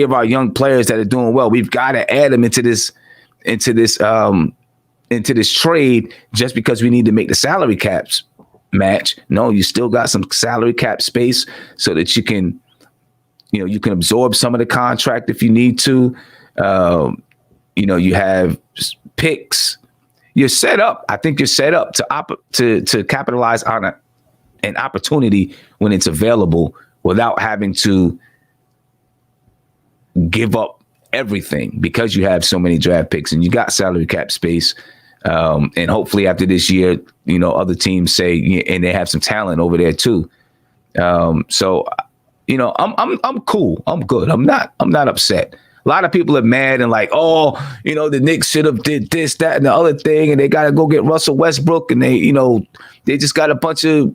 Speaker 3: of our young players that are doing well. We've got to add them into this trade just because we need to make the salary caps match." No, you still got some salary cap space so that you can absorb some of the contract if you need to. You have picks. You're set up. I think you're set up to capitalize on an opportunity when it's available without having to give up everything because you have so many draft picks and you got salary cap space. And hopefully after this year, other teams say, and they have some talent over there too. I'm cool. I'm good. I'm not upset. A lot of people are mad and like, the Knicks should have did this, that, and the other thing, and they got to go get Russell Westbrook, and they just got a bunch of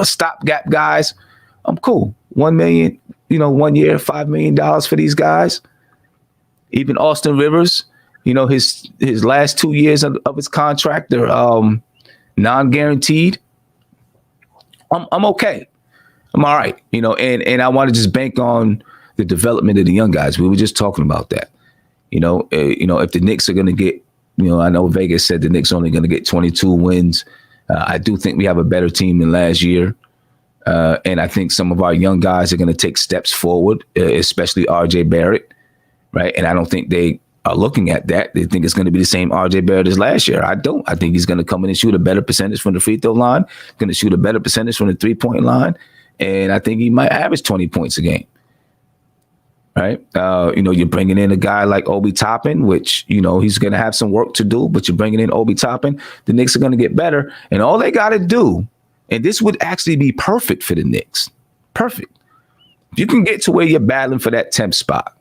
Speaker 3: stopgap guys. I'm cool. $1 million, 1 year, $5 million for these guys. Even Austin Rivers, his last 2 years of his contract, they're non-guaranteed. I'm okay. I'm all right. And I want to just bank on the development of the young guys. We were just talking about that. If the Knicks are going to get, I know Vegas said the Knicks only going to get 22 wins. I do think we have a better team than last year. And I think some of our young guys are going to take steps forward, especially RJ Barrett. right? And I don't think they are looking at that. They think it's going to be the same RJ Barrett as last year. I don't. I think he's going to come in and shoot a better percentage from the free throw line, going to shoot a better percentage from the 3-point line, and I think he might average 20 points a game. Right. You're bringing in a guy like Obi Toppin, which, he's going to have some work to do, but you're bringing in Obi Toppin. The Knicks are going to get better. And all they got to do, and this would actually be perfect for the Knicks. Perfect. If you can get to where you're battling for that 10th spot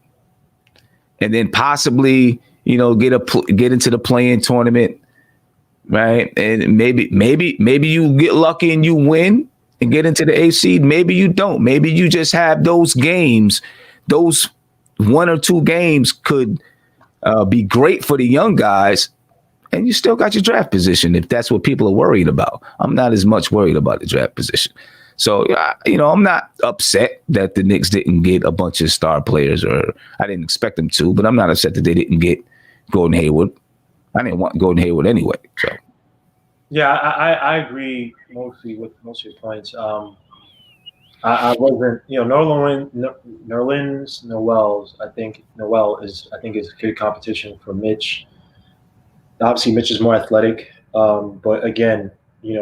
Speaker 3: and then possibly, get into the play-in tournament. Right. And maybe you get lucky and you win and get into the 8th seed. Maybe you don't. Maybe you just have those games. Those 1 or 2 games could be great for the young guys, and you still got your draft position if that's what people are worried about. I'm not as much worried about the draft position. So, I'm not upset that the Knicks didn't get a bunch of star players, or I didn't expect them to, but I'm not upset that they didn't get Gordon Hayward. I didn't want Gordon Hayward anyway. So,
Speaker 1: yeah, I agree mostly with most of your points. I wasn't, Nerlens Noel's. I think Noel is good competition for Mitch. Obviously, Mitch is more athletic, but again,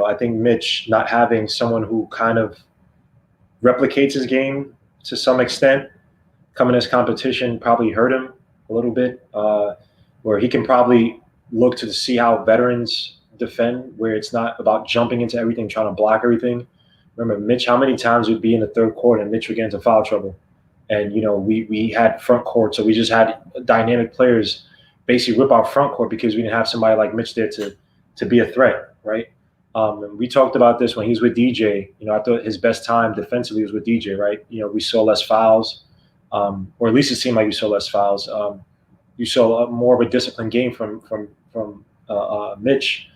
Speaker 1: I think Mitch not having someone who kind of replicates his game to some extent, coming as competition, probably hurt him a little bit. Where he can probably look to see how veterans defend, where it's not about jumping into everything, trying to block everything. Remember, Mitch, how many times we'd be in the third quarter and Mitch would get into foul trouble. And, we had front court, so we just had dynamic players basically rip our front court because we didn't have somebody like Mitch there to be a threat, right? And we talked about this when he was with DJ. I thought his best time defensively was with DJ, right? We saw less fouls, or at least it seemed like we saw less fouls. You saw more of a disciplined game from Mitch.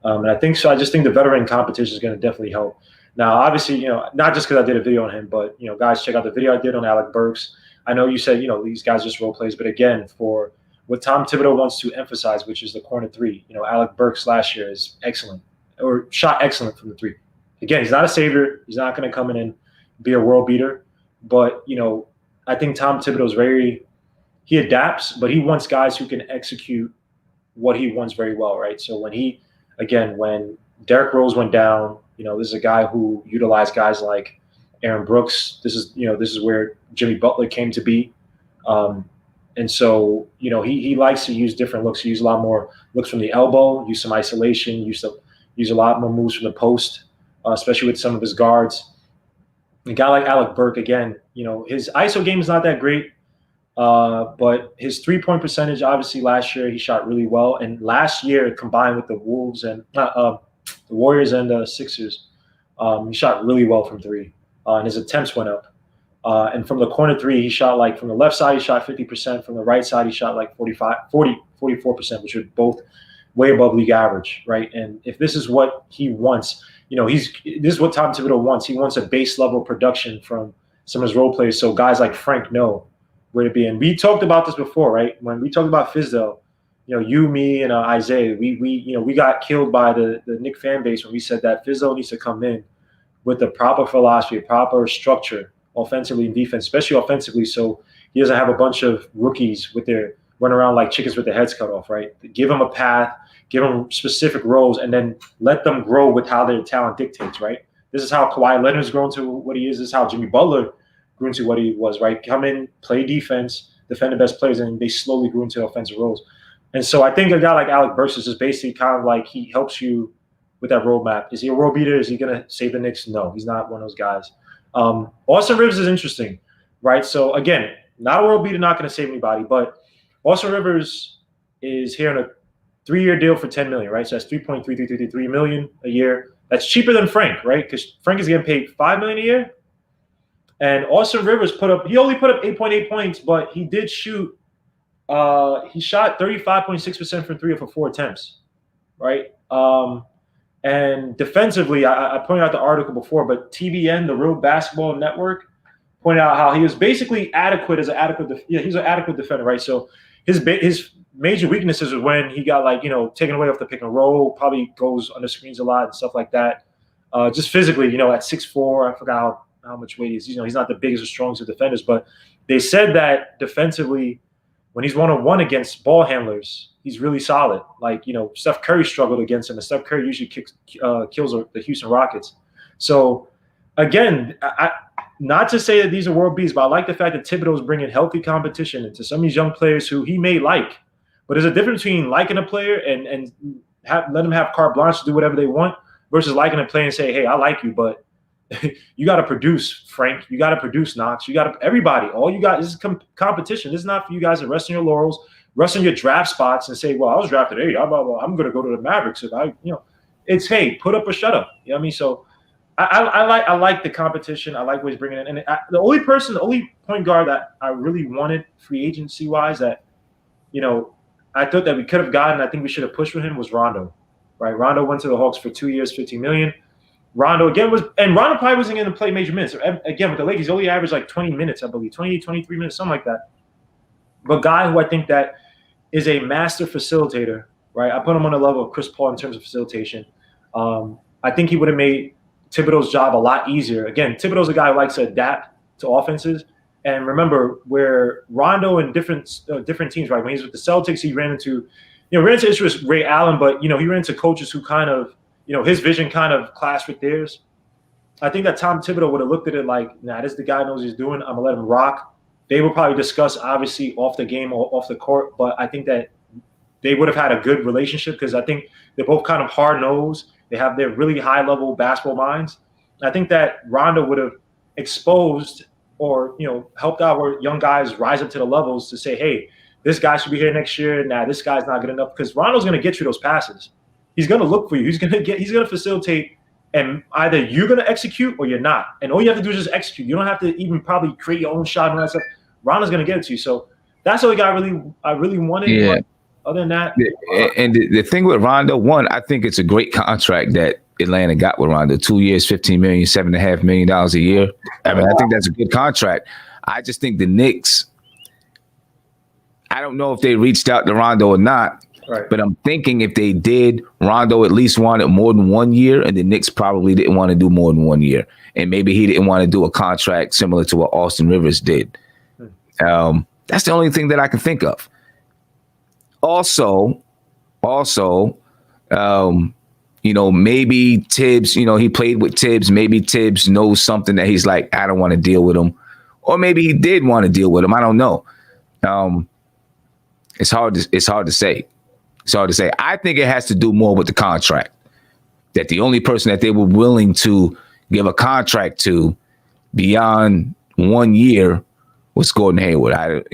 Speaker 1: And I think so. I just think the veteran competition is going to definitely help. Now, obviously, not just because I did a video on him, but, guys, check out the video I did on Alec Burks. I know you said, these guys just role plays, but again, for what Tom Thibodeau wants to emphasize, which is the corner 3, Alec Burks last year is excellent, or shot excellent from the 3. Again, he's not a savior. He's not going to come in and be a world beater. But, I think Tom Thibodeau's he adapts, but he wants guys who can execute what he wants very well, right? So when Derrick Rose went down, this is a guy who utilized guys like Aaron Brooks. This is where Jimmy Butler came to be. And so, he likes to use different looks. He uses a lot more looks from the elbow, use some isolation, use a lot more moves from the post, especially with some of his guards. A guy like Alec Burke, again, his ISO game is not that great, but his 3-point percentage, obviously last year he shot really well. And last year, combined with the Wolves and the Warriors and the Sixers, he shot really well from 3, and his attempts went up. And from the corner 3, he shot from the left side, he shot 50%. From the right side, he shot 44%, which are both way above league average, right? And if this is what he wants, this is what Tom Thibodeau wants. He wants a base level production from some of his role players, so guys like Frank know where to be. And we talked about this before, right? When we talked about Fizdale, you, me, and Isaiah, we got killed by the Knick fan base when we said that Fizdale needs to come in with the proper philosophy, a proper structure, offensively and defense, especially offensively, so he doesn't have a bunch of rookies run around like chickens with their heads cut off, right? Give them a path, give them specific roles, and then let them grow with how their talent dictates, right? This is how Kawhi Leonard's grown to what he is. This is how Jimmy Butler grew into what he was, right? Come in, play defense, defend the best players, and they slowly grew into offensive roles. And so I think a guy like Alec Burks is just basically kind of like he helps you with that roadmap. Is he a world beater? Is he going to save the Knicks? No, he's not one of those guys. Austin Rivers is interesting, right? So again, not a world beater, not going to save anybody, but Austin Rivers is here on a 3-year deal for $10 million, right? So that's $3.3333 million a year. That's cheaper than Frank, right? Because Frank is getting paid $5 million a year, and Austin Rivers he only put up 8.8 points, but he did shoot. He shot 35.6% from 3 for 4 attempts, right? And defensively, I pointed out the article before, but TBN, the Real Basketball Network, pointed out how he was basically adequate he's an adequate defender, right? So his major weaknesses was when he got taken away off the pick and roll, probably goes under screens a lot and stuff like that. Just physically, at 6'4", I forgot how much weight he is. He's not the biggest or strongest of defenders, but they said that defensively, when he's 1-on-1 against ball handlers, he's really solid. Like, Steph Curry struggled against him, and Steph Curry usually kills the Houston Rockets. So, again, not to say that these are world beats, but I like the fact that Thibodeau is bringing healthy competition into some of these young players who he may like. But there's a difference between liking a player and let them have carte blanche to do whatever they want versus liking a player and say, hey, I like you, but you got to produce, Frank. You got to produce, Knox. You got to everybody. All you got is competition. This is not for you guys to rest on your laurels, rest on your draft spots, and say, "Well, I was drafted 8. I'm going to go to the Mavericks." If it's hey, put up or shut up. You know what I mean? So I like the competition. I like what he's bringing in. And the only point guard that I really wanted free agency wise that I thought that we could have gotten. I think we should have pushed for him was Rondo. Right? Rondo went to the Hawks for 2 years, $15 million. Rondo again Rondo probably wasn't going to play major minutes. Again, with the Lakers, he only averaged like 20 minutes, I believe, 28, 23 minutes, something like that. But guy who I think that is a master facilitator, right? I put him on the level of Chris Paul in terms of facilitation. I think he would have made Thibodeau's job a lot easier. Again, Thibodeau's a guy who likes to adapt to offenses. And remember, where Rondo and different teams, right? When he's with the Celtics, he ran into issues with Ray Allen, but he ran into coaches who kind of his vision kind of clashed with theirs. I think that Tom Thibodeau would have looked at it like, nah, this is the guy who knows what he's doing. I'm going to let him rock. They would probably discuss, obviously, off the game or off the court, but I think that they would have had a good relationship because I think they're both kind of hard-nosed. They have their really high-level basketball minds. I think that Rondo would have exposed or, helped our young guys rise up to the levels to say, hey, this guy should be here next year. Nah, this guy's not good enough because Rondo's going to get you those passes. He's going to look for you. He's going to facilitate, and either you're going to execute or you're not. And all you have to do is just execute. You don't have to even probably create your own shot and all that stuff. Rondo's going to get it to you. So that's the only guy I really wanted.
Speaker 3: Yeah.
Speaker 1: But other than that.
Speaker 3: And the thing with Rondo, I think it's a great contract that Atlanta got with Rondo. 2 years, $15 million, $7.5 million a year. I mean, I think that's a good contract. I just think the Knicks, I don't know if they reached out to Rondo or not. Right. But I'm thinking if they did, Rondo at least wanted more than 1 year, and the Knicks probably didn't want to do more than 1 year. And maybe he didn't want to do a contract similar to what Austin Rivers did. That's the only thing that I can think of. Also, maybe Tibbs, he played with Tibbs. Maybe Tibbs knows something that he's like, I don't want to deal with him. Or maybe he did want to deal with him. I don't know. It's hard to say. It's hard to say. I think it has to do more with the contract. That the only person that they were willing to give a contract to beyond 1 year was Gordon Hayward.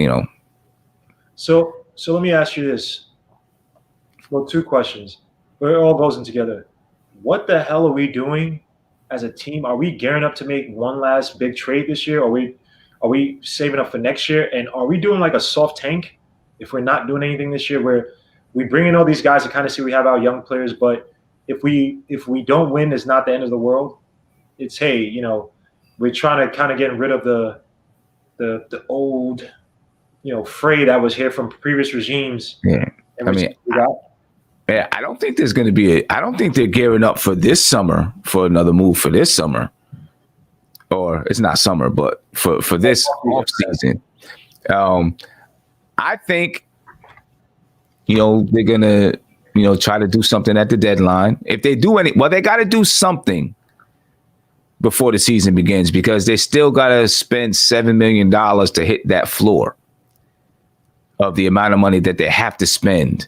Speaker 1: So let me ask you this. Well, 2 questions. But it all goes in together. What the hell are we doing as a team? Are we gearing up to make one last big trade this year? Are we saving up for next year? And are we doing like a soft tank if we're not doing anything this year where we bring in all these guys to kind of see we have our young players, but if we don't win, it's not the end of the world. It's, hey, we're trying to kind of get rid of the old, fray that was here from previous regimes.
Speaker 3: Yeah. I don't think there's going to be I don't think they're gearing up for this summer for another move for this summer. Or it's not summer, but for this off season. I think, they're going to, try to do something at the deadline. If they do they got to do something before the season begins because they still got to spend $7 million to hit that floor of the amount of money that they have to spend.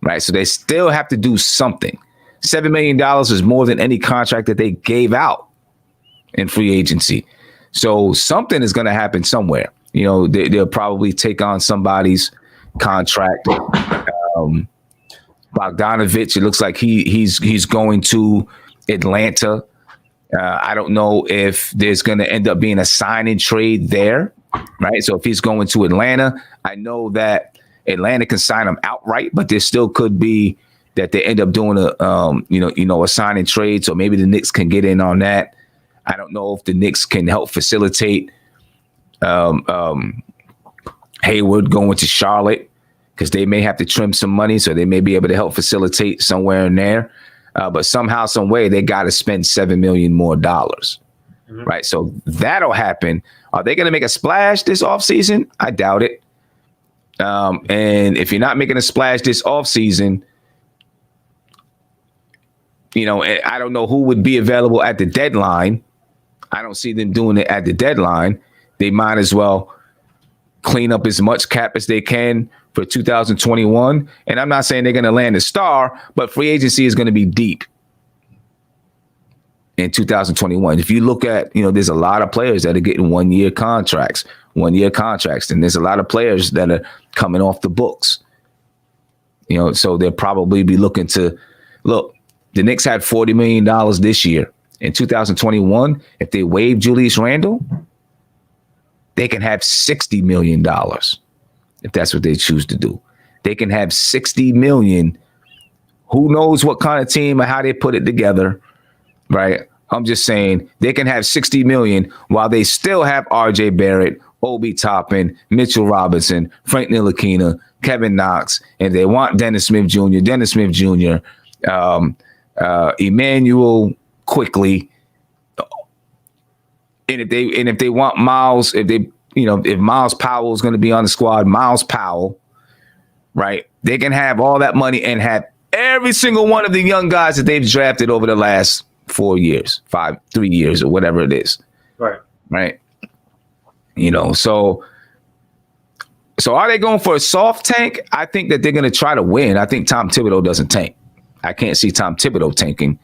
Speaker 3: Right. So they still have to do something. $7 million is more than any contract that they gave out in free agency. So something is going to happen somewhere. They'll probably take on somebody's contract. Bogdanovich, it looks like he's going to Atlanta. I don't know if there's going to end up being a sign and trade there, right? So if he's going to Atlanta, I know that Atlanta can sign him outright, but there still could be that they end up doing a sign and trade. So maybe the Knicks can get in on that. I don't know if the Knicks can help facilitate Hayward going to Charlotte because they may have to trim some money, so they may be able to help facilitate somewhere in there. But somehow, some way, they got to spend $7 million more dollars, right? So that'll happen. Are they going to make a splash this offseason? I doubt it. And if you're not making a splash this offseason, I don't know who would be available at the deadline. I don't see them doing it at the deadline. They might as well clean up as much cap as they can for 2021. And I'm not saying they're going to land a star, but free agency is going to be deep in 2021. If you look at, there's a lot of players that are getting 1-year contracts, and there's a lot of players that are coming off the books. So they'll probably be looking to look. The Knicks had $40 million this year. In 2021, if they waive Julius Randle, they can have $60 million if that's what they choose to do. They can have $60 million. Who knows what kind of team or how they put it together, right? I'm just saying they can have $60 million while they still have R.J. Barrett, Obi Toppin, Mitchell Robinson, Frank Ntilikina, Kevin Knox, and they want Dennis Smith Jr., Emmanuel quickly. And if they want Miles, if Miles Powell is going to be on the squad, Miles Powell, right? They can have all that money and have every single one of the young guys that they've drafted over the last 3 years or whatever it is. Right. So are they going for a soft tank? I think that they're going to try to win. I think Tom Thibodeau doesn't tank. I can't see Tom Thibodeau tanking.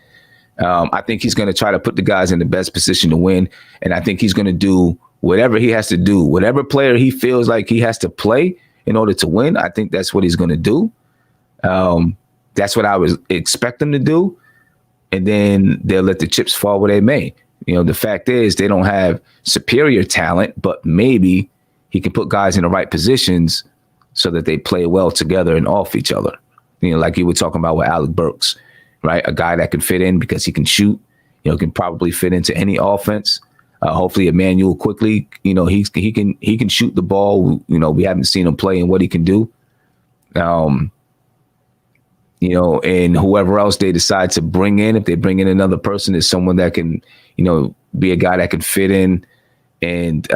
Speaker 3: I think he's going to try to put the guys in the best position to win. And I think he's going to do whatever he has to do, whatever player he feels like he has to play in order to win. I think that's what he's going to do. That's what I would expect him to do. And then they'll let the chips fall where they may. The fact is they don't have superior talent, but maybe he can put guys in the right positions so that they play well together and off each other. Like you were talking about with Alec Burks. Right, a guy that can fit in because he can shoot. Can probably fit into any offense. Hopefully, Emmanuel quickly. He can shoot the ball. We haven't seen him play and what he can do. And whoever else they decide to bring in, if they bring in another person, is someone that can, be a guy that can fit in and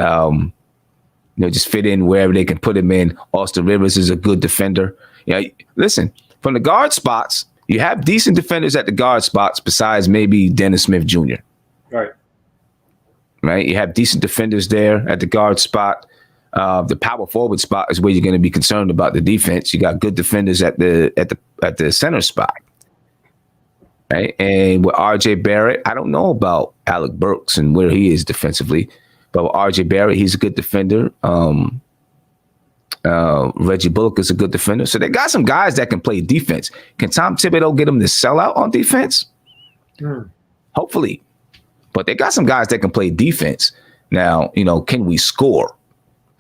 Speaker 3: just fit in wherever they can put him in. Austin Rivers is a good defender. Listen, from the guard spots. You have decent defenders at the guard spots besides maybe Dennis Smith Jr. Right. You have decent defenders there at the guard spot. The power forward spot is where you're going to be concerned about the defense. You got good defenders at the center spot. Right. And with R.J. Barrett, I don't know about Alec Burks and where he is defensively, but with R.J. Barrett, he's a good defender. Reggie Bullock is a good defender. So they got some guys that can play defense. Can Tom Thibodeau get them to sell out on defense? Hopefully. But they got some guys that can play defense. Now, can we score?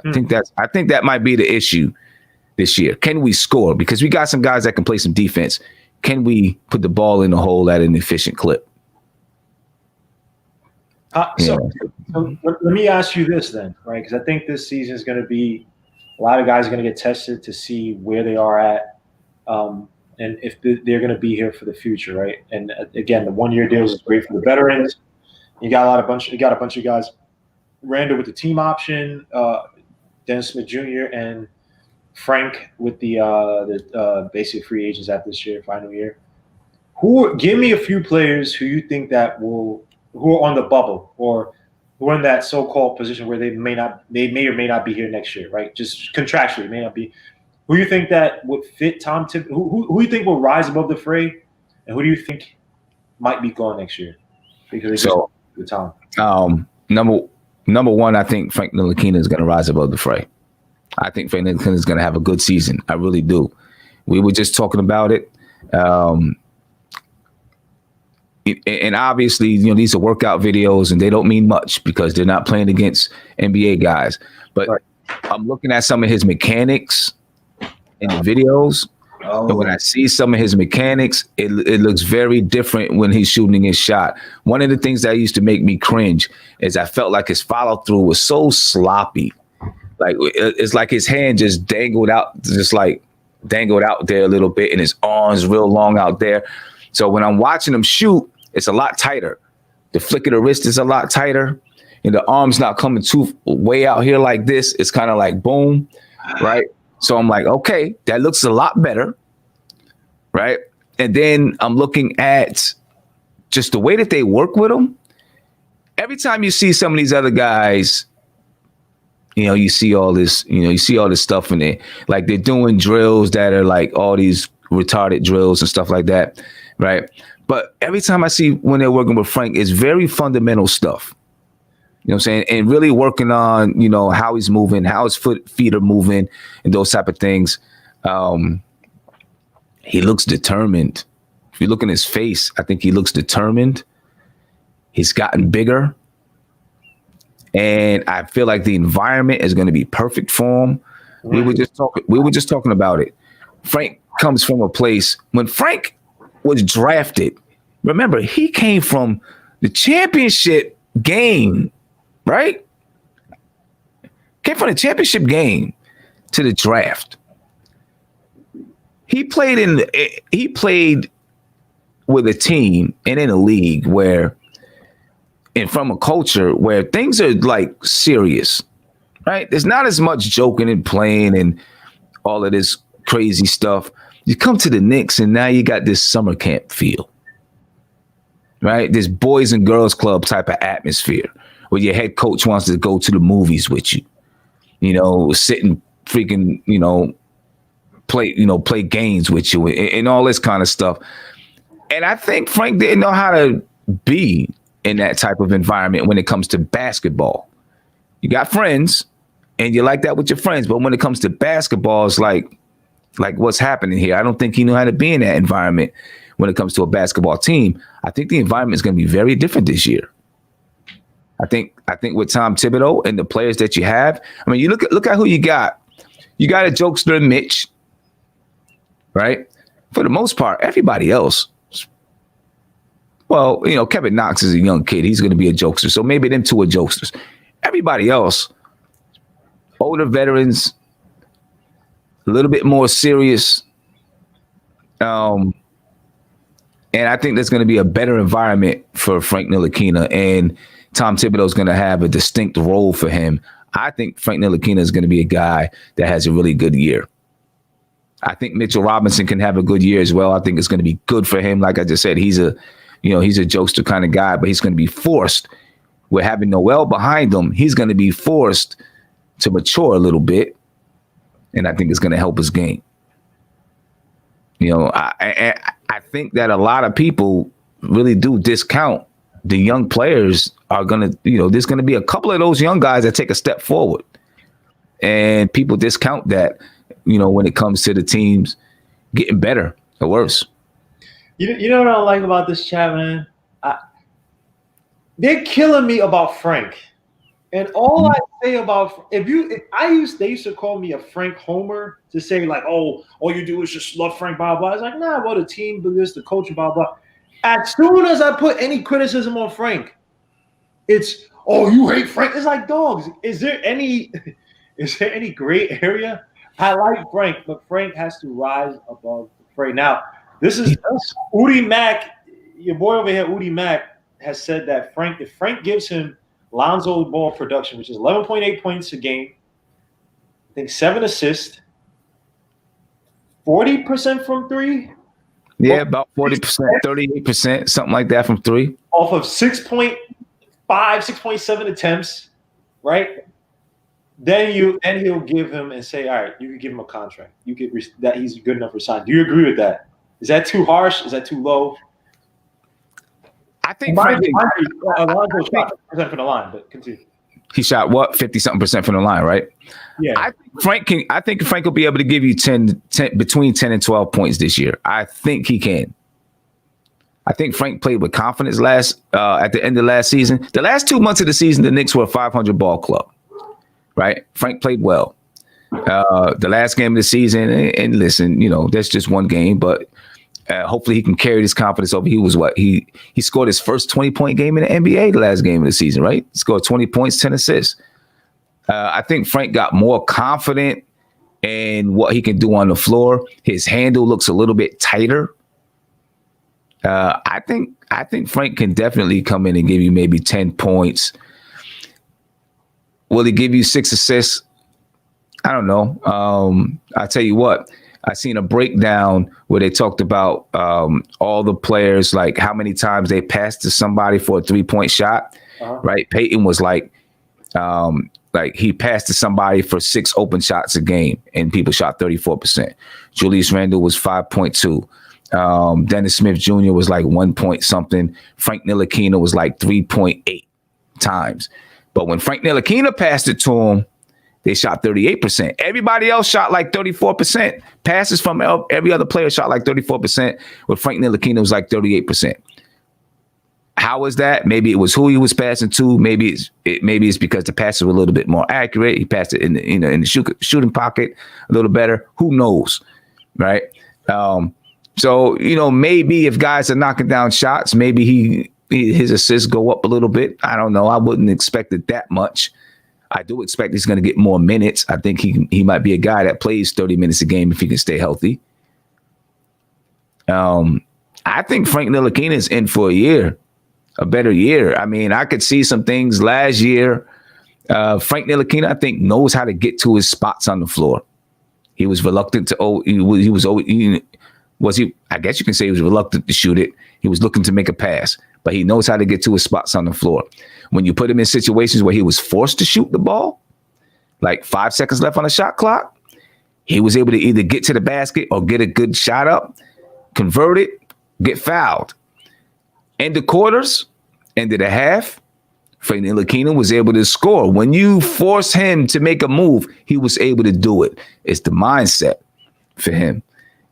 Speaker 3: I think that might be the issue this year. Can we score? Because we got some guys that can play some defense. Can we put the ball in the hole at an efficient clip?
Speaker 1: So let me ask you this then, right? Because I think this season is going to be a lot of guys are going to get tested to see where they are at and if they're going to be here for the future, right? And again, the 1-year deals is great for the veterans. You got a bunch of guys. Randall with the team option, Dennis Smith Jr. and Frank with the basic free agents after this year, final year. Give me a few players who you think who are on the bubble or who are in that so-called position where they may or may not be here next year, right? Just contractually may not be. Who you think that would fit Tom Thibodeau? Who you think will rise above the fray, and who do you think might be gone next year? Because the Tom.
Speaker 3: Number one, I think Frank Ntilikina is going to rise above the fray. I think Frank Ntilikina is going to have a good season. I really do. We were just talking about it. And obviously, these are workout videos and they don't mean much because they're not playing against NBA guys. But I'm looking at some of his mechanics in the videos. And when I see some of his mechanics, it looks very different when he's shooting his shot. One of the things that used to make me cringe is I felt like his follow through was so sloppy. Like it's like his hand just dangled out there a little bit and his arms real long out there. So when I'm watching him shoot, it's a lot tighter. The flick of the wrist is a lot tighter. And the arm's not coming too way out here like this. It's kind of like boom, right? So I'm like, okay, that looks a lot better, right? And then I'm looking at just the way that they work with him. Every time you see some of these other guys, you see all this, stuff in there. Like they're doing drills that are like all these retarded drills and stuff like that, right? But every time I see when they're working with Frank, it's very fundamental stuff. You know what I'm saying? And really working on, how he's moving, how his feet are moving and those type of things. He looks determined. If you look in his face, I think he looks determined. He's gotten bigger. And I feel like the environment is going to be perfect for him. We were just talking about it. Frank comes from a place when Frank was drafted. Remember, he came from the championship game, right? Came from the championship game to the draft. He played with a team and in a league where, and from a culture where things are like serious, right? There's not as much joking and playing and all of this crazy stuff. You come to the Knicks and now you got this summer camp feel, right? This boys and girls club type of atmosphere where your head coach wants to go to the movies with you, sit and freaking, play games with you and all this kind of stuff. And I think Frank didn't know how to be in that type of environment when it comes to basketball. You got friends and you like that with your friends, but when it comes to basketball, it's like what's happening here? I don't think he knew how to be in that environment when it comes to a basketball team. I think the environment is going to be very different this year. I think with Tom Thibodeau and the players that you have, I mean, you look at who you got. You got a jokester, Mitch, right? For the most part, everybody else. Well, Kevin Knox is a young kid. He's going to be a jokester. So maybe them two are jokesters. Everybody else, older veterans, a little bit more serious. And I think there's going to be a better environment for Frank Ntilikina. And Tom Thibodeau is going to have a distinct role for him. I think Frank Ntilikina is going to be a guy that has a really good year. I think Mitchell Robinson can have a good year as well. I think it's going to be good for him. Like I just said, he's a jokester kind of guy, but he's going to be forced. With having Noel behind him, he's going to be forced to mature a little bit. And I think it's going to help his game. I think that a lot of people really do discount the young players are going to, there's going to be a couple of those young guys that take a step forward. And people discount that, when it comes to the teams getting better or worse.
Speaker 1: You know what I like about this chat, man? They're killing me about Frank. And all I say about they used to call me a Frank homer to say like, oh, all you do is just love Frank, blah blah. I was like, nah, well, the team, this, the coach, blah blah. As soon as I put any criticism on Frank, it's, oh, you hate Frank. It's like, dogs. Is there any gray area? I like Frank, but Frank has to rise above the fray. Now, this is Udi Mack, your boy over here, Udi Mack, has said that if Frank gives him Lonzo Ball production, which is 11.8 points a game, I think 7 assists, 40% from three.
Speaker 3: Yeah, about 40%, 38%, something like that from three.
Speaker 1: Off of 6.5, 6.7 attempts, right? Then he'll give him and say, all right, you can give him a contract. You get that he's good enough for sign. Do you agree with that? Is that too harsh? Is that too low?
Speaker 3: I think
Speaker 1: Frank shot 50% from the line, but continue.
Speaker 3: He shot what? 50-something% from the line, right?
Speaker 1: Yeah.
Speaker 3: I think Frank will be able to give you 10 between 10 and 12 points this year. I think he can. I think Frank played with confidence at the end of last season. The last 2 months of the season, the Knicks were a 500 ball club, right? Frank played well. The last game of the season, and listen, that's just one game, but hopefully he can carry this confidence over. He scored his first 20-point game in the NBA the last game of the season, right? He scored 20 points, 10 assists. I think Frank got more confident in what he can do on the floor. His handle looks a little bit tighter. I think Frank can definitely come in and give you maybe 10 points. Will he give you 6 assists? I don't know. I tell you what, I seen a breakdown where they talked about all the players, like how many times they passed to somebody for a 3-point shot. Right? Peyton was like he passed to somebody for 6 open shots a game, and people shot 34%. Julius Randle was 5.2. Dennis Smith Jr. was like 1 point something. Frank Ntilikina was like 3.8 times. But when Frank Ntilikina passed it to him, they shot 38%. Everybody else shot like 34%. Passes from every other player shot like 34%. With Frank Ntilikina was like 38%. How is that? Maybe it was who he was passing to. Maybe it's because the passes were a little bit more accurate. He passed it in the shooting pocket a little better. Who knows, right? So maybe if guys are knocking down shots, maybe his assists go up a little bit. I don't know. I wouldn't expect it that much. I do expect he's going to get more minutes. I think he might be a guy that plays 30 minutes a game if he can stay healthy. I think Frank Ntilikina is in for a better year. I mean, I could see some things last year. Frank Ntilikina, I think, knows how to get to his spots on the floor. He was reluctant to. I guess you can say he was reluctant to shoot it. He was looking to make a pass, but he knows how to get to his spots on the floor. When you put him in situations where he was forced to shoot the ball, like 5 seconds left on the shot clock, he was able to either get to the basket or get a good shot up, convert it, get fouled. End of quarters, end of the half, Frank Ntilikina was able to score. When you force him to make a move, he was able to do it. It's the mindset for him,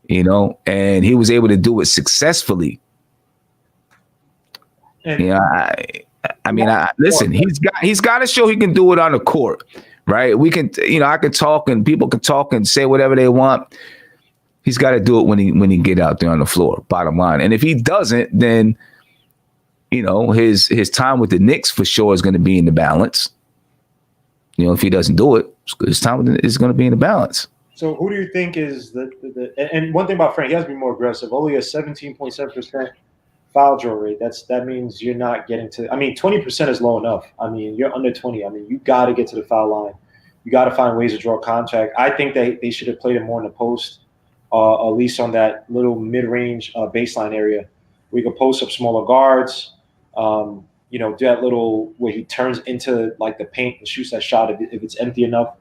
Speaker 3: and he was able to do it successcourly. And, listen, he's got to show he can do it on the court, right? We can, I could talk and people can talk and say whatever they want. He's got to do it when he get out there on the floor, bottom line. And if he doesn't, then his time with the Knicks for sure is going to be in the balance. If he doesn't do it, his time is going to be in the balance.
Speaker 1: So who do you think is and one thing about Frank, he has to be more aggressive. Only a 17.7% foul draw rate. That means you're not getting to, 20% is low enough. You're under 20. You got to get to the foul line. You got to find ways to draw contact. I think they should have played him more in the post, at least on that little mid-range baseline area. We could post up smaller guards. Do that little where he turns into like the paint and shoots that shot if it's empty enough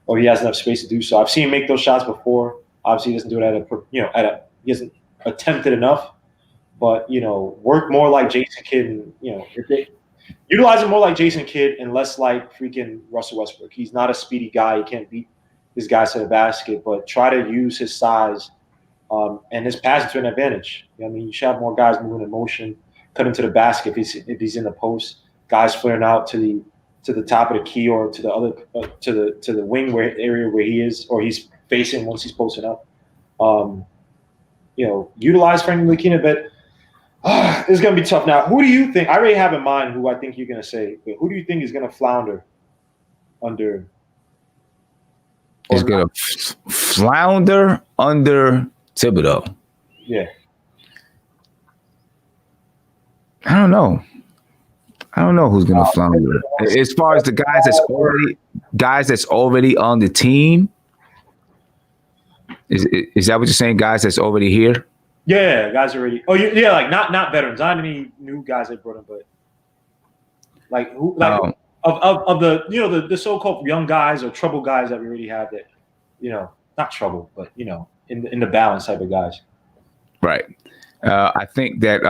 Speaker 1: or he has enough space to do so. I've seen him make those shots before. Obviously, he doesn't do it he hasn't attempted enough, but work more like Jason Kidd. And, if they utilize him more like Jason Kidd and less like freaking Russell Westbrook. He's not a speedy guy. He can't beat his guys to the basket, but try to use his size and his passing to an advantage. You should have more guys moving in motion. Cut him to the basket if he's in the post. Guys flaring out to the top of the key or to the other to the wing area where he is or he's facing once he's posted up. Utilize Frank Ntilikina, but it's gonna be tough. Now, who do you think? I already have in mind who I think you're gonna say. But who do you think is gonna flounder under?
Speaker 3: He's gonna flounder under Thibodeau.
Speaker 1: Yeah.
Speaker 3: I don't know who's gonna flounder. As far as the guys that's already on the team, is that what you're saying? Guys that's already here?
Speaker 1: Yeah, guys already. Oh, yeah, like not veterans, not any new guys they brought in, but like who, like of the the so-called young guys or trouble guys that we already have that, not trouble, but in the balance type of guys. Right.
Speaker 3: I think that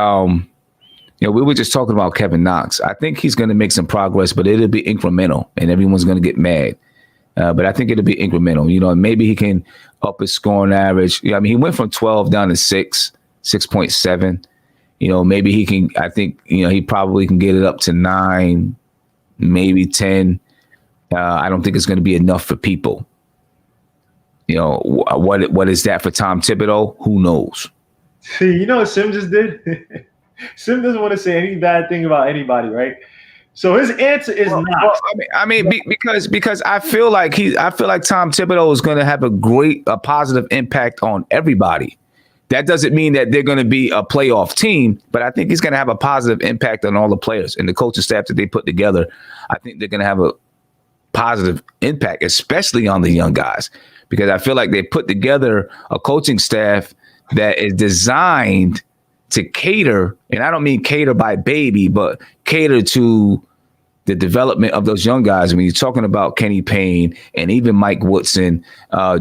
Speaker 3: we were just talking about Kevin Knox. I think he's going to make some progress, but it'll be incremental, and everyone's going to get mad. But I think it'll be incremental. Maybe he can up his scoring average. He went from 12 down to 6.7. Maybe he can. I think he probably can get it up to 9, maybe 10. I don't think it's going to be enough for people. What is that for Tom Thibodeau? Who knows?
Speaker 1: See, what Sim just did? Sim doesn't want to say any bad thing about anybody, right? So his answer is not.
Speaker 3: Because I feel like Tom Thibodeau is going to have a positive impact on everybody. That doesn't mean that they're going to be a playoff team, but I think he's going to have a positive impact on all the players and the coaching staff that they put together. I think they're going to have a positive impact, especially on the young guys, because I feel like they put together a coaching staff that is designed to cater, and I don't mean cater by baby, but cater to the development of those young guys. When you're talking about Kenny Payne and even Mike Woodson,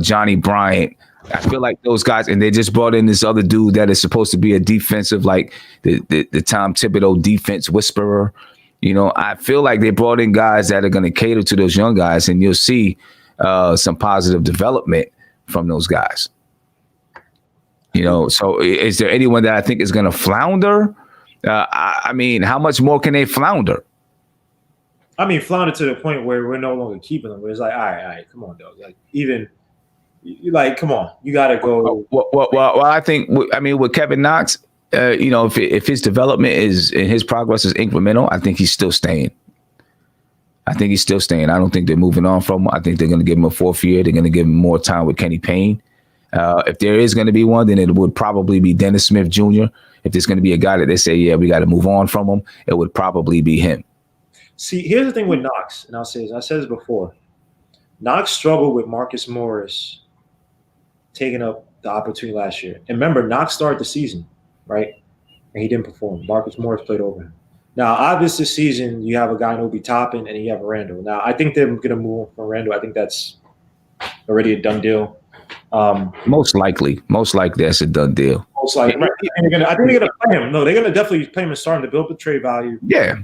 Speaker 3: Johnny Bryant, I feel like those guys, and they just brought in this other dude that is supposed to be a defensive, like the Tom Thibodeau defense whisperer. You know, I feel like they brought in guys that are going to cater to those young guys, and you'll see some positive development from those guys. You know, so is there anyone that I think is going to flounder? I mean, how much more can they flounder?
Speaker 1: I mean, flounder to the point where we're no longer keeping them. Where it's like, all right, come on, dog. Like, even, like, come on, you got to go.
Speaker 3: Well, I think, I mean, with Kevin Knox, you know, if his development is and his progress is incremental, I think he's still staying. I don't think they're moving on from him. I think they're going to give him a 4th year. They're going to give him more time with Kenny Payne. If there is going to be one, then it would probably be Dennis Smith Jr. If there's going to be a guy that they say, yeah, we got to move on from him, it would probably be him.
Speaker 1: See, here's the thing with Knox, and I'll say this. I said this before. Knox struggled with Marcus Morris taking up the opportunity last year. And remember, Knox started the season, right? And he didn't perform. Marcus Morris played over him. Now, obviously, this season, you have a guy in Obi Toppin and you have Randall. Now, I think they're going to move on from Randall. I think that's already a done deal.
Speaker 3: Most likely that's a done deal.
Speaker 1: Most likely. I think they're going to play him. No, they're going to definitely play him and start him to build the trade value.
Speaker 3: Yeah.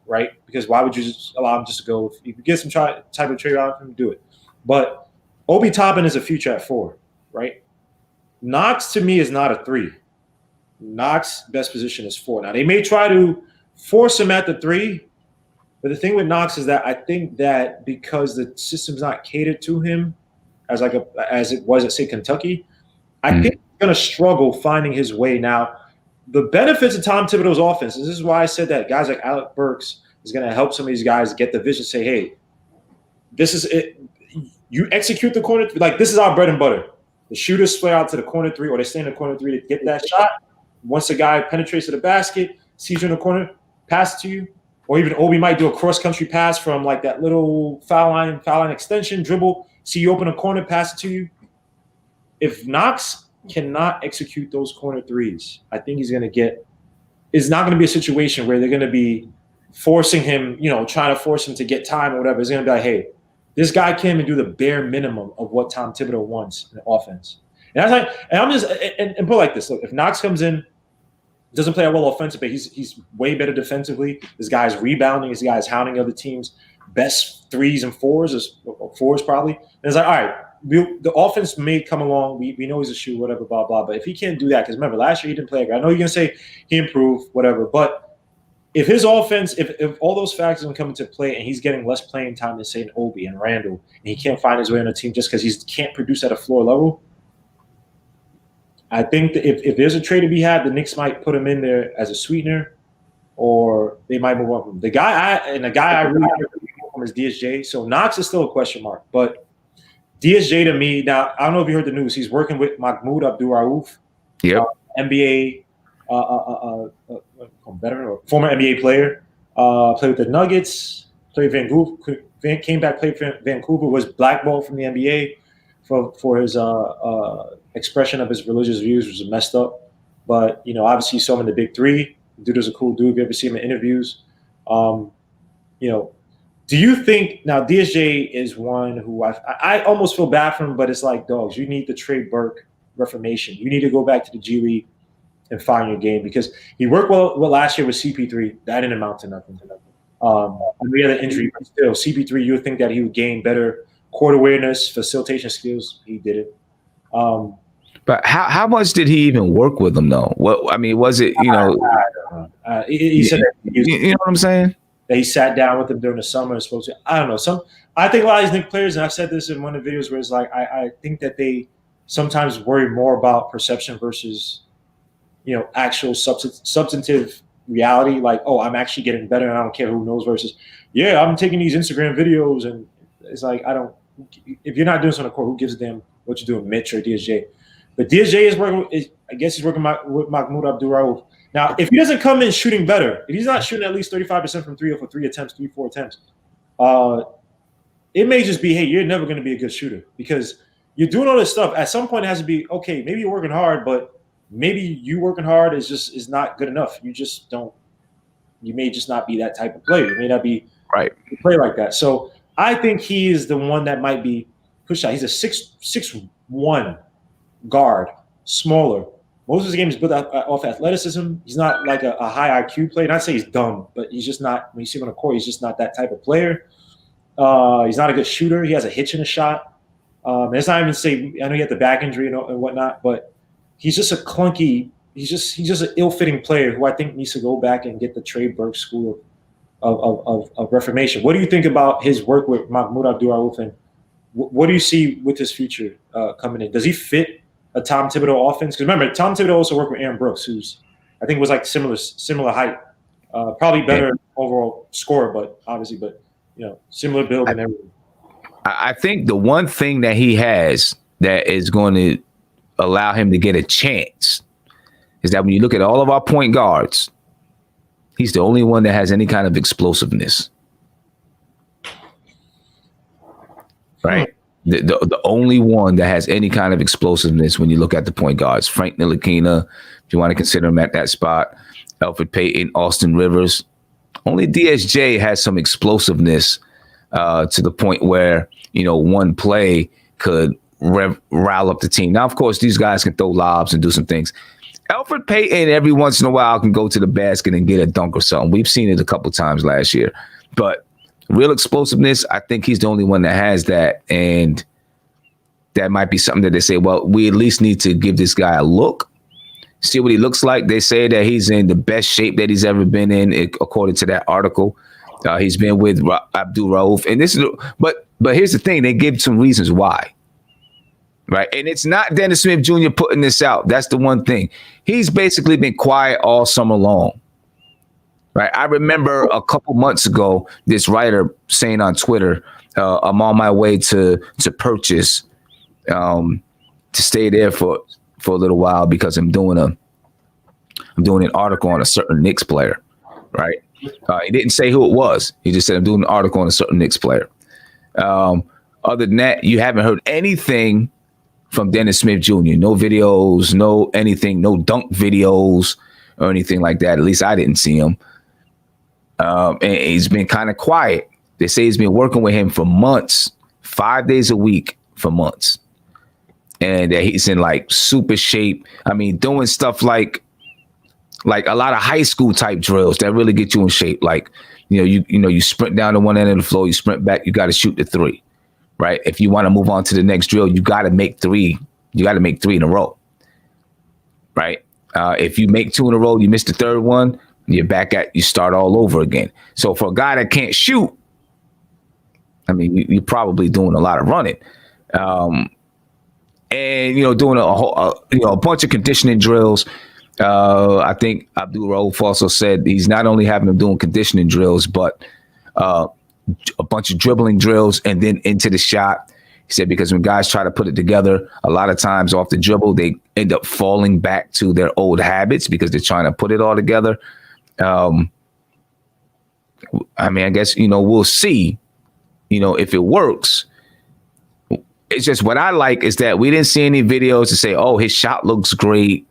Speaker 1: Right? Because why would you just allow him just to go? If you could get some type of trade value from him, do it. But Obi Toppin is a future at 4, right? Knox, to me, is not a 3. Knox's best position is 4. Now, they may try to force him at the 3, but the thing with Knox is that I think that because the system's not catered to him as it was at, say, Kentucky, I think he's going to struggle finding his way. Now, the benefits of Tom Thibodeau's offense, this is why I said that guys like Alec Burks is going to help some of these guys get the vision, say, hey, this is it. You execute the corner, like this is our bread and butter. The shooters split out to the corner 3, or they stay in the corner 3 to get that shot. Once the guy penetrates to the basket, sees you in the corner, pass it to you. Or even Obi might do a cross-country pass from like that little foul line extension, dribble, see you open a corner, pass it to you. If Knox cannot execute those corner 3s, I think it's not going to be a situation where they're going to be forcing him, trying to force him to get time or whatever. It's going to be like, hey, this guy can't even do the bare minimum of what Tom Thibodeau wants in the offense. And that's like, and I'm just, and put it like this. Look, if Knox comes in, doesn't play well offensively, he's way better defensively. This guy's rebounding. This guy's hounding other teams. Best 3s and 4s, or 4s probably. And it's like, all right, the offense may come along. We know he's a shooter, whatever, blah, blah. But if he can't do that, because remember, last year he didn't play great. I know you're going to say he improved, whatever. But if his offense, if all those factors are coming into play and he's getting less playing time than, say, an Obi and Randall, and he can't find his way on the team just because he can't produce at a floor level, I think that if there's a trade to be had, the Knicks might put him in there as a sweetener, or they might move on from him. The guy I really like from is DSJ. So Knox is still a question mark, but DSJ to me now. I don't know if you heard the news. He's working with Mahmoud Abdul-Rauf, NBA veteran or former NBA player. Played with the Nuggets. Played Vancouver. Came back. Played for Vancouver. Was blackballed from the NBA for his expression of his religious views, which was messed up. But obviously you saw him in the Big 3. The dude is a cool dude. If you ever see him in interviews, do you think now DSJ is one who I almost feel bad for him, but it's like, dogs, you need the Trey Burke reformation. You need to go back to the G League and find your game, because he worked well last year with CP3. That didn't amount to nothing. We had an injury, but still, CP3, you would think that he would gain better court awareness, facilitation skills. He did it.
Speaker 3: But how much did he even work with them though? What I mean, was it
Speaker 1: he said that
Speaker 3: you know what I'm saying?
Speaker 1: That he sat down with them during the summer and spoke to. I don't know. I think a lot of these Knicks players, and I've said this in one of the videos, where it's like I think that they sometimes worry more about perception versus actual substantive reality. Like, oh, I'm actually getting better, and I don't care who knows. Versus, yeah, I'm taking these Instagram videos, and it's like if you're not doing something on the court, who gives a damn what you're doing, Mitch or DSJ? But DSJ is working. I guess he's working with Mahmoud Abdul-Rauf. Now, if he doesn't come in shooting better, if he's not shooting at least 35% from 3 or for 4 attempts, it may just be, hey, you're never going to be a good shooter because you're doing all this stuff. At some point, it has to be, okay, maybe you're working hard, but maybe you working hard is not good enough. You just don't. You may just not be that type of player. You may not be
Speaker 3: Right.
Speaker 1: play like that. So I think he is the one that might be pushed out. He's a 6'1" guard, smaller. Most of his game is built off athleticism. He's not like a high IQ player. Not say he's dumb, but he's just not. When you see him on the court, he's just not that type of player. He's not a good shooter. He has a hitch in his shot. It's not even say. I know he had the back injury and whatnot, but he's just a clunky. He's just an ill-fitting player who I think needs to go back and get the Trey Burke school of reformation. What do you think about his work with Mahmoud Abdul-Rauf, and what do you see with his future coming in? Does he fit a Tom Thibodeau offense? Because remember, Tom Thibodeau also worked with Aaron Brooks, who's I think was like similar height, probably better overall scorer, but similar build and everything.
Speaker 3: I think the one thing that he has that is going to allow him to get a chance is that when you look at all of our point guards, he's the only one that has any kind of explosiveness. Right? The only one that has any kind of explosiveness when you look at the point guards. Frank Ntilikina, if you want to consider him at that spot, Elfrid Payton, Austin Rivers. Only DSJ has some explosiveness to the point where, one play could rile up the team. Now, of course, these guys can throw lobs and do some things. Elfrid Payton every once in a while can go to the basket and get a dunk or something. We've seen it a couple times last year. But real explosiveness, I think he's the only one that has that. And that might be something that they say, well, we at least need to give this guy a look, see what he looks like. They say that he's in the best shape that he's ever been in, according to that article. He's been with Abdul-Rauf. And this is, but here's the thing, they give some reasons why. Right. And it's not Dennis Smith Jr. putting this out. That's the one thing. He's basically been quiet all summer long. Right. I remember a couple months ago, this writer saying on Twitter, I'm on my way to purchase, to stay there for a little while because I'm doing an article on a certain Knicks player. Right. He didn't say who it was. He just said, I'm doing an article on a certain Knicks player. Other than that, you haven't heard anything from Dennis Smith Jr. No videos, no anything, no dunk videos or anything like that. At least I didn't see him. And he's been kind of quiet. They say he's been working with him for months, 5 days a week for months. And that he's in like super shape. I mean, doing stuff like a lot of high school type drills that really get you in shape. Like, you sprint down to one end of the floor, you sprint back, you got to shoot the three. Right. If you want to move on to the next drill, you got to make three. You got to make three in a row. Right. If you make two in a row, you miss the third one, you start all over again. So for a guy that can't shoot, I mean, you're probably doing a lot of running. And, doing a bunch of conditioning drills. I think Abdul-Rauf also said he's not only having them doing conditioning drills, but a bunch of dribbling drills and then into the shot. He said because when guys try to put it together, a lot of times off the dribble, they end up falling back to their old habits because they're trying to put it all together. I mean, I guess, we'll see, if it works. It's just what I like is that we didn't see any videos to say, oh, his shot looks great.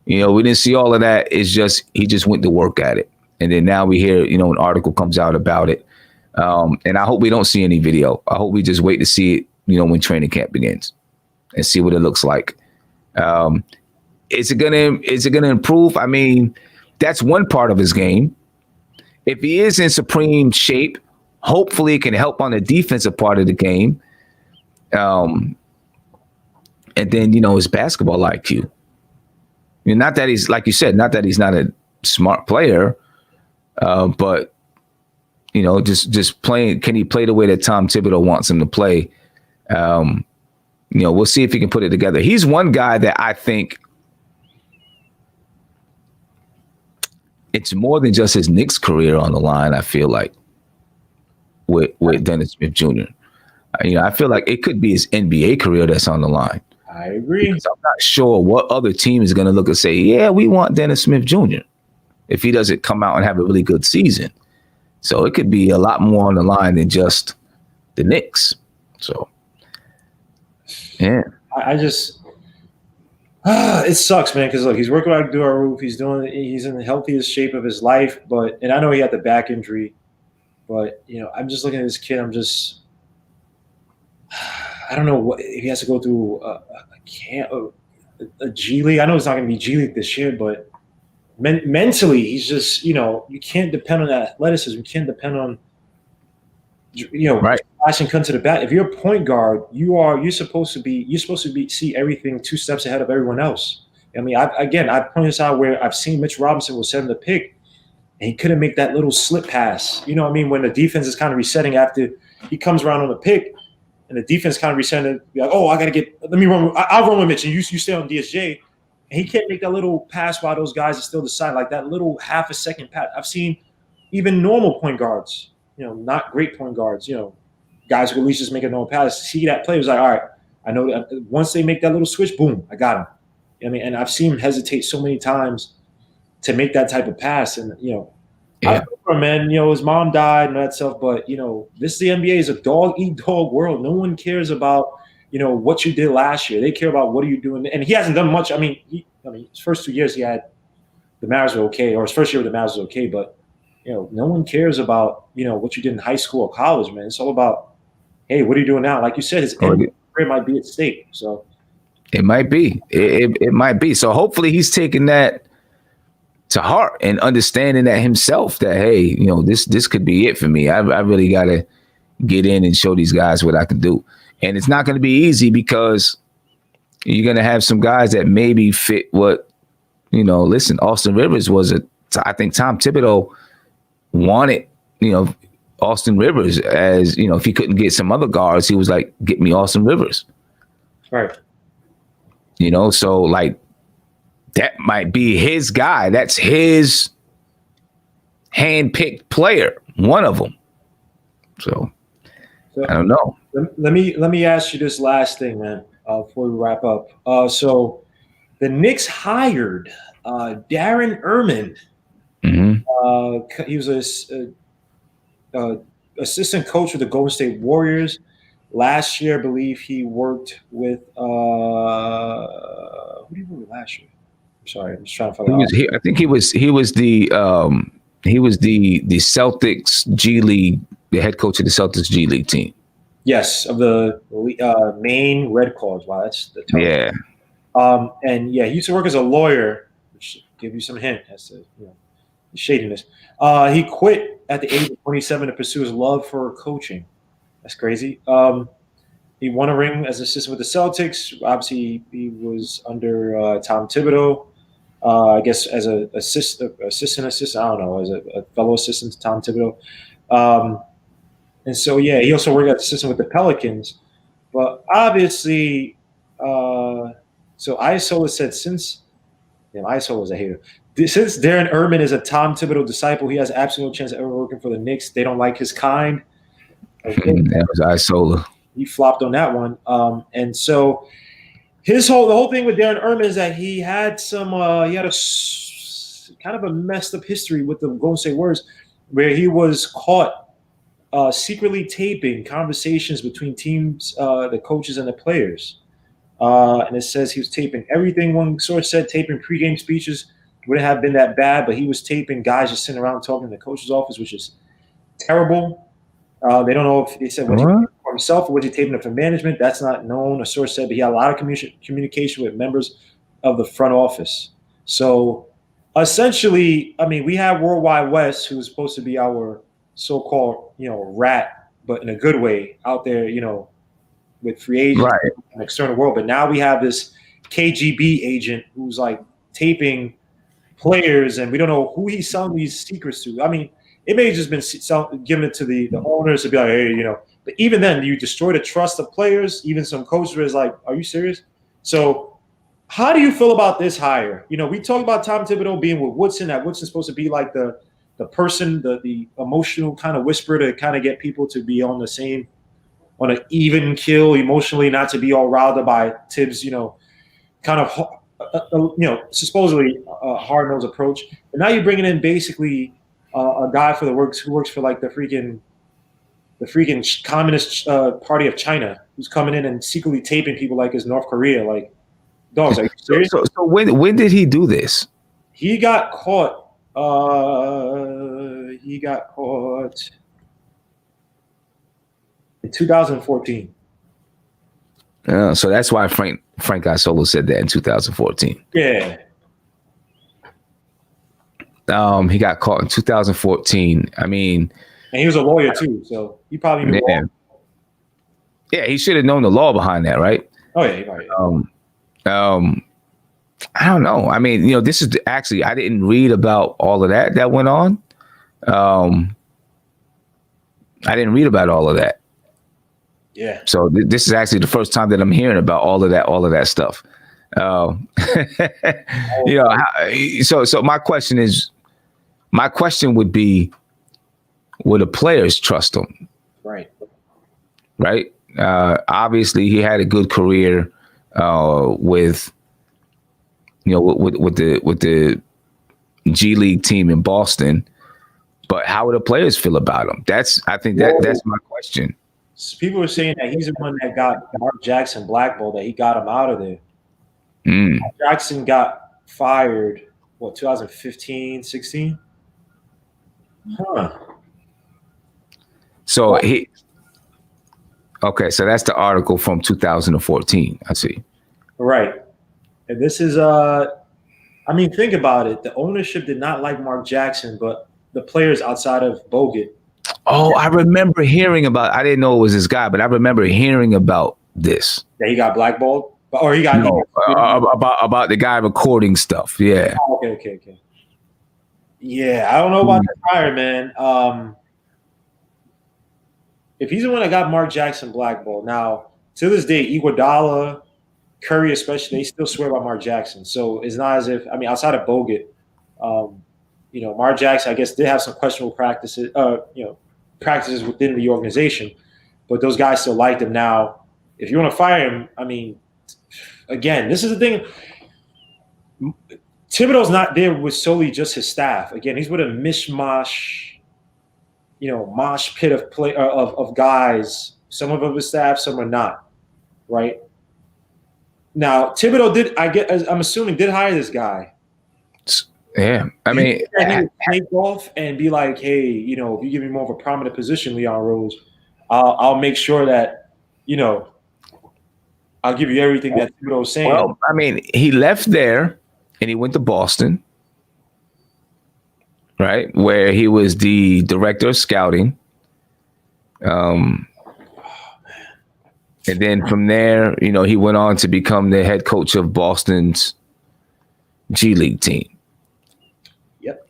Speaker 3: We didn't see all of that. It's just he just went to work at it. And then now we hear, an article comes out about it. And I hope we don't see any video. I hope we just wait to see it, when training camp begins and see what it looks like. Is it gonna improve? I mean, that's one part of his game. If he is in supreme shape, hopefully it can help on the defensive part of the game. And then, his basketball IQ. Not that he's, like you said, not that he's not a smart player, but just playing. Can he play the way that Tom Thibodeau wants him to play? We'll see if he can put it together. He's one guy that I think it's more than just his Knicks career on the line. I feel like with Dennis Smith Jr. I feel like it could be his NBA career that's on the line.
Speaker 1: I agree.
Speaker 3: Because I'm not sure what other team is going to look and say, yeah, we want Dennis Smith Jr. if he doesn't come out and have a really good season. So it could be a lot more on the line than just, the Knicks. So, yeah.
Speaker 1: I just it sucks, man. Because look, he's working out through our roof. He's in the healthiest shape of his life. And I know he had the back injury, but I'm just looking at this kid. I'm just, I don't know what if he has to go through a G League. I know it's not going to be G League this year, but mentally, he's just, you can't depend on that athleticism. You can't depend on,
Speaker 3: right.
Speaker 1: Flashing come to the bat. If you're a point guard, you're supposed to see everything 2 steps ahead of everyone else. I mean, I pointed this out where I've seen Mitch Robinson was 7 to pick, and he couldn't make that little slip pass. You know what I mean? When the defense is kind of resetting after he comes around on the pick, and the defense kind of resetting, be like, oh, let me run. I'll run with Mitch, and you stay on DSJ. And he can't make that little pass while those guys are still deciding, like that little half a second pass. I've seen even normal point guards, not great point guards, guys who at least just make a normal pass. See that play was like, all right, I know that once they make that little switch, boom, I got him. I mean, and I've seen him hesitate so many times to make that type of pass. And, I remember, man, his mom died and that stuff. But, this the NBA is a dog-eat-dog world. No one cares about, what you did last year. They care about what are you doing. And he hasn't done much. I mean, his first 2 years he had the Mavs were okay, or his first year with the Mavs was okay. But, no one cares about, what you did in high school or college, man. It's all about, hey, what are you doing now? Like you said, his career might be at stake. So
Speaker 3: it might be. It might be. So hopefully he's taking that to heart and understanding that himself, that, hey, this could be it for me. I really got to get in and show these guys what I can do. And it's not going to be easy because you're going to have some guys that maybe fit what, listen, Austin Rivers I think Tom Thibodeau wanted, Austin Rivers as, if he couldn't get some other guards, he was like, get me Austin Rivers.
Speaker 1: Right.
Speaker 3: So like that might be his guy. That's his handpicked player, one of them. So I don't know.
Speaker 1: Let me ask you this last thing, man, before we wrap up. So the Knicks hired Darren Erman.
Speaker 3: Mm-hmm.
Speaker 1: He was a assistant coach with the Golden State Warriors. Last year, I believe he worked with who did he work with last year? I'm sorry, I'm just trying to find out.
Speaker 3: I think he was the Celtics G League, the head coach of the Celtics G League team.
Speaker 1: Yes, of the Maine Red Claws. Wow, that's the term.
Speaker 3: Yeah.
Speaker 1: And yeah, he used to work as a lawyer, which should give you some hint as to the shadiness. He quit at the age of 27 to pursue his love for coaching. That's crazy. He won a ring as assistant with the Celtics. Obviously, he was under Tom Thibodeau. I guess as an assistant. I don't know, as a fellow assistant to Tom Thibodeau. And so, yeah, he also worked as assistant with the Pelicans. But obviously, so Isola said Isola was a hater. Since Darren Erman is a Tom Thibodeau disciple, he has absolutely no chance of ever working for the Knicks. They don't like his kind. Okay.
Speaker 3: That was Isola.
Speaker 1: He flopped on that one. And so the whole thing with Darren Erman is that he had a kind of a messed up history with the Golden State Warriors, where he was caught secretly taping conversations between teams, the coaches and the players. And it says he was taping everything. One source said taping pregame speeches wouldn't have been that bad, but he was taping guys just sitting around talking in the coach's office, which is terrible. They don't know if they said what he taped for himself or what he taping for management. That's not known. A source said, but he had a lot of communication with members of the front office. So essentially, I mean, we have Worldwide West, who's supposed to be our so-called, rat, but in a good way out there, with free agents in the external world. But now we have this KGB agent who's like taping players, and we don't know who he's selling these secrets to. I mean, it may have just been giving it to the owners to be like, hey, But even then, you destroy the trust of players. Even some coaches is like, are you serious? So how do you feel about this hire? We talk about Tom Thibodeau being with Woodson. That Woodson's supposed to be like the person, the emotional kind of whisperer to kind of get people to be on an even kill emotionally, not to be all riled up by Tibbs, kind of, supposedly a hard-nosed approach. And now you're bringing in basically a guy who works for like the the freaking Communist Party of China, who's coming in and secretly taping people like it's North Korea. Like, dogs, are you serious?
Speaker 3: So when did he do this?
Speaker 1: He got caught. He got caught in 2014.
Speaker 3: So that's why Frank Isolo said that in 2014.
Speaker 1: Yeah.
Speaker 3: He got caught in 2014. I mean,
Speaker 1: and he was a lawyer too, so he probably knew.
Speaker 3: Yeah, he should have known the law behind that, right?
Speaker 1: Oh yeah, right.
Speaker 3: I don't know. I mean, this is actually, I didn't read about all of that went on. I didn't read about all of that.
Speaker 1: Yeah.
Speaker 3: So this is actually the first time that I'm hearing about all of that stuff. So my question would be, would the players trust him?
Speaker 1: Right.
Speaker 3: Right. Obviously, he had a good career with the G League team in Boston, but how would the players feel about him? That's my question.
Speaker 1: People were saying that he's the one that got Mark Jackson blackballed, that he got him out of there. Mark Jackson got fired, 2015, 16? Huh.
Speaker 3: So so that's the article from 2014. I see.
Speaker 1: Right. And this is, think about it. The ownership did not like Mark Jackson, but the players outside of Bogut.
Speaker 3: Oh, I remember hearing about, I didn't know it was this guy, but I remember hearing about this.
Speaker 1: That he got blackballed? Or he got
Speaker 3: about the guy recording stuff. Yeah.
Speaker 1: Oh, okay. Yeah, I don't know about that fire, man. If he's the one that got Mark Jackson blackballed, now to this day, Iguodala, Curry especially, they still swear by Mark Jackson. So it's not as if, outside of Bogut, Mark Jackson, I guess, did have some questionable practices within the organization, but those guys still liked him. Now, if you want to fire him, again, this is the thing. Thibodeau's not there with solely just his staff. Again, he's with a mishmash, mosh pit of guys. Some of his staff, some are not, right? Now, Thibodeau I'm assuming did hire this guy.
Speaker 3: Yeah,
Speaker 1: he would take off and be like, hey, if you give me more of a prominent position, Leon Rose, I'll make sure that, I'll give you everything that Thibodeau was saying.
Speaker 3: Well, he left there and he went to Boston, right, where he was the director of scouting. And then from there, he went on to become the head coach of Boston's G League team.
Speaker 1: Yep.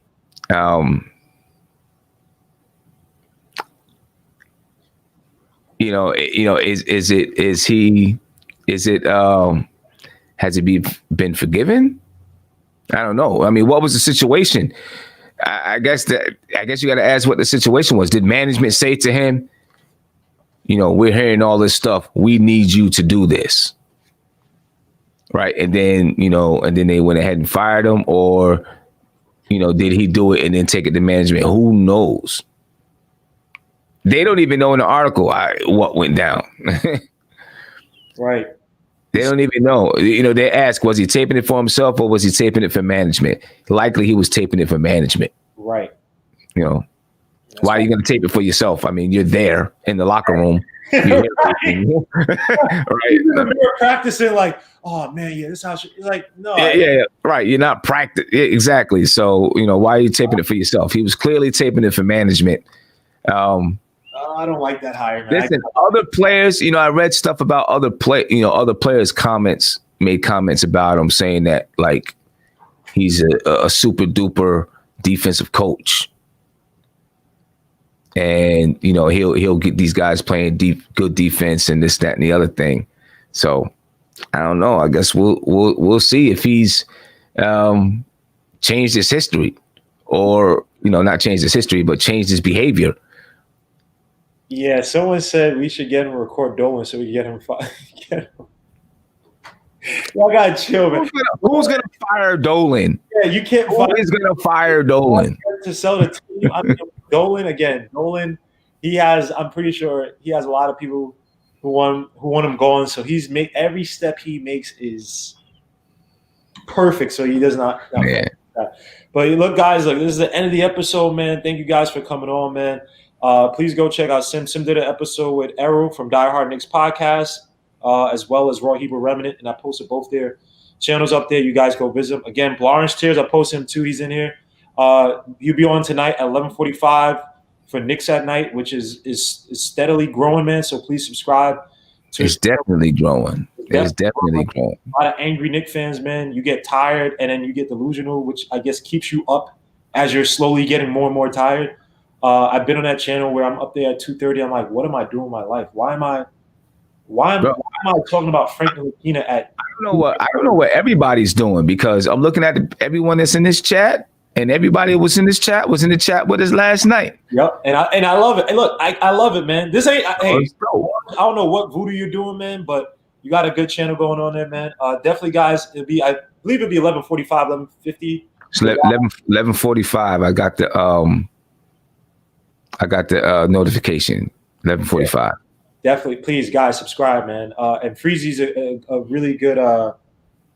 Speaker 3: Has he been forgiven? I don't know. What was the situation? I guess you got to ask what the situation was. Did management say to him, we're hearing all this stuff, we need you to do this, right? And then they went ahead and fired him, or did he do it and then take it to management? Who knows? They don't even know in the article what went down.
Speaker 1: Right.
Speaker 3: They don't even know. They ask, was he taping it for himself or was he taping it for management? Likely he was taping it for management.
Speaker 1: Right.
Speaker 3: Why are you going to tape it for yourself? You're there in the locker room. Right.
Speaker 1: You're practicing like, oh man, yeah, this is how like, no.
Speaker 3: Yeah. Right. You're not practicing. Exactly. So, why are you taping it for yourself? He was clearly taping it for management.
Speaker 1: I don't like that hire, man.
Speaker 3: Listen, other players, I read stuff about other players' made comments about him, saying that like he's a super duper defensive coach, and he'll get these guys playing good defense and this, that, and the other thing. So I don't know. I guess we'll see if he's changed his history, or not changed his history, but changed his behavior.
Speaker 1: Yeah, someone said we should get him to record Dolan so we can get him fired. Y'all gotta chill, man.
Speaker 3: Who's gonna fire Dolan?
Speaker 1: Yeah, you can't.
Speaker 3: Who is gonna fire Dolan?
Speaker 1: To sell the team. Dolan again. Dolan he has. I'm pretty sure he has a lot of people who want him going. So he's every step he makes is perfect. So he does not.
Speaker 3: Yeah.
Speaker 1: But look, guys, look, this is the end of the episode, man. Thank you guys for coming on, man. Please go check out Sim. Sim did an episode with Errol from Die Hard Knicks podcast, as well as Raw Hebrew Remnant, and I posted both their channels up there. You guys go visit them. Again, Lawrence Tears, I posted him too. He's in here. You'll be on tonight at 11:45 for Knicks at Night, which is steadily growing, man. So please subscribe.
Speaker 3: It's definitely growing. It's definitely growing.
Speaker 1: A lot of angry Knicks fans, man. You get tired and then you get delusional, which I guess keeps you up as you're slowly getting more and more tired. I've been on that channel where I'm up there at 2:30. I'm like, what am I doing with my life? Why am I talking about Frank Ntilikina at?
Speaker 3: I don't know what everybody's doing, because I'm looking at everyone that's in this chat, and everybody was in this chat was in the chat with us last night.
Speaker 1: Yep, and I love it. And look, I love it, man. This ain't. Hey, I don't know what voodoo you're doing, man, but you got a good channel going on there, man. Definitely, guys. I believe it'll be 11:45, 11:50.
Speaker 3: It's 11:45. I got the notification. 11:45.
Speaker 1: Definitely, please, guys, subscribe, man. And Freezy's a really good.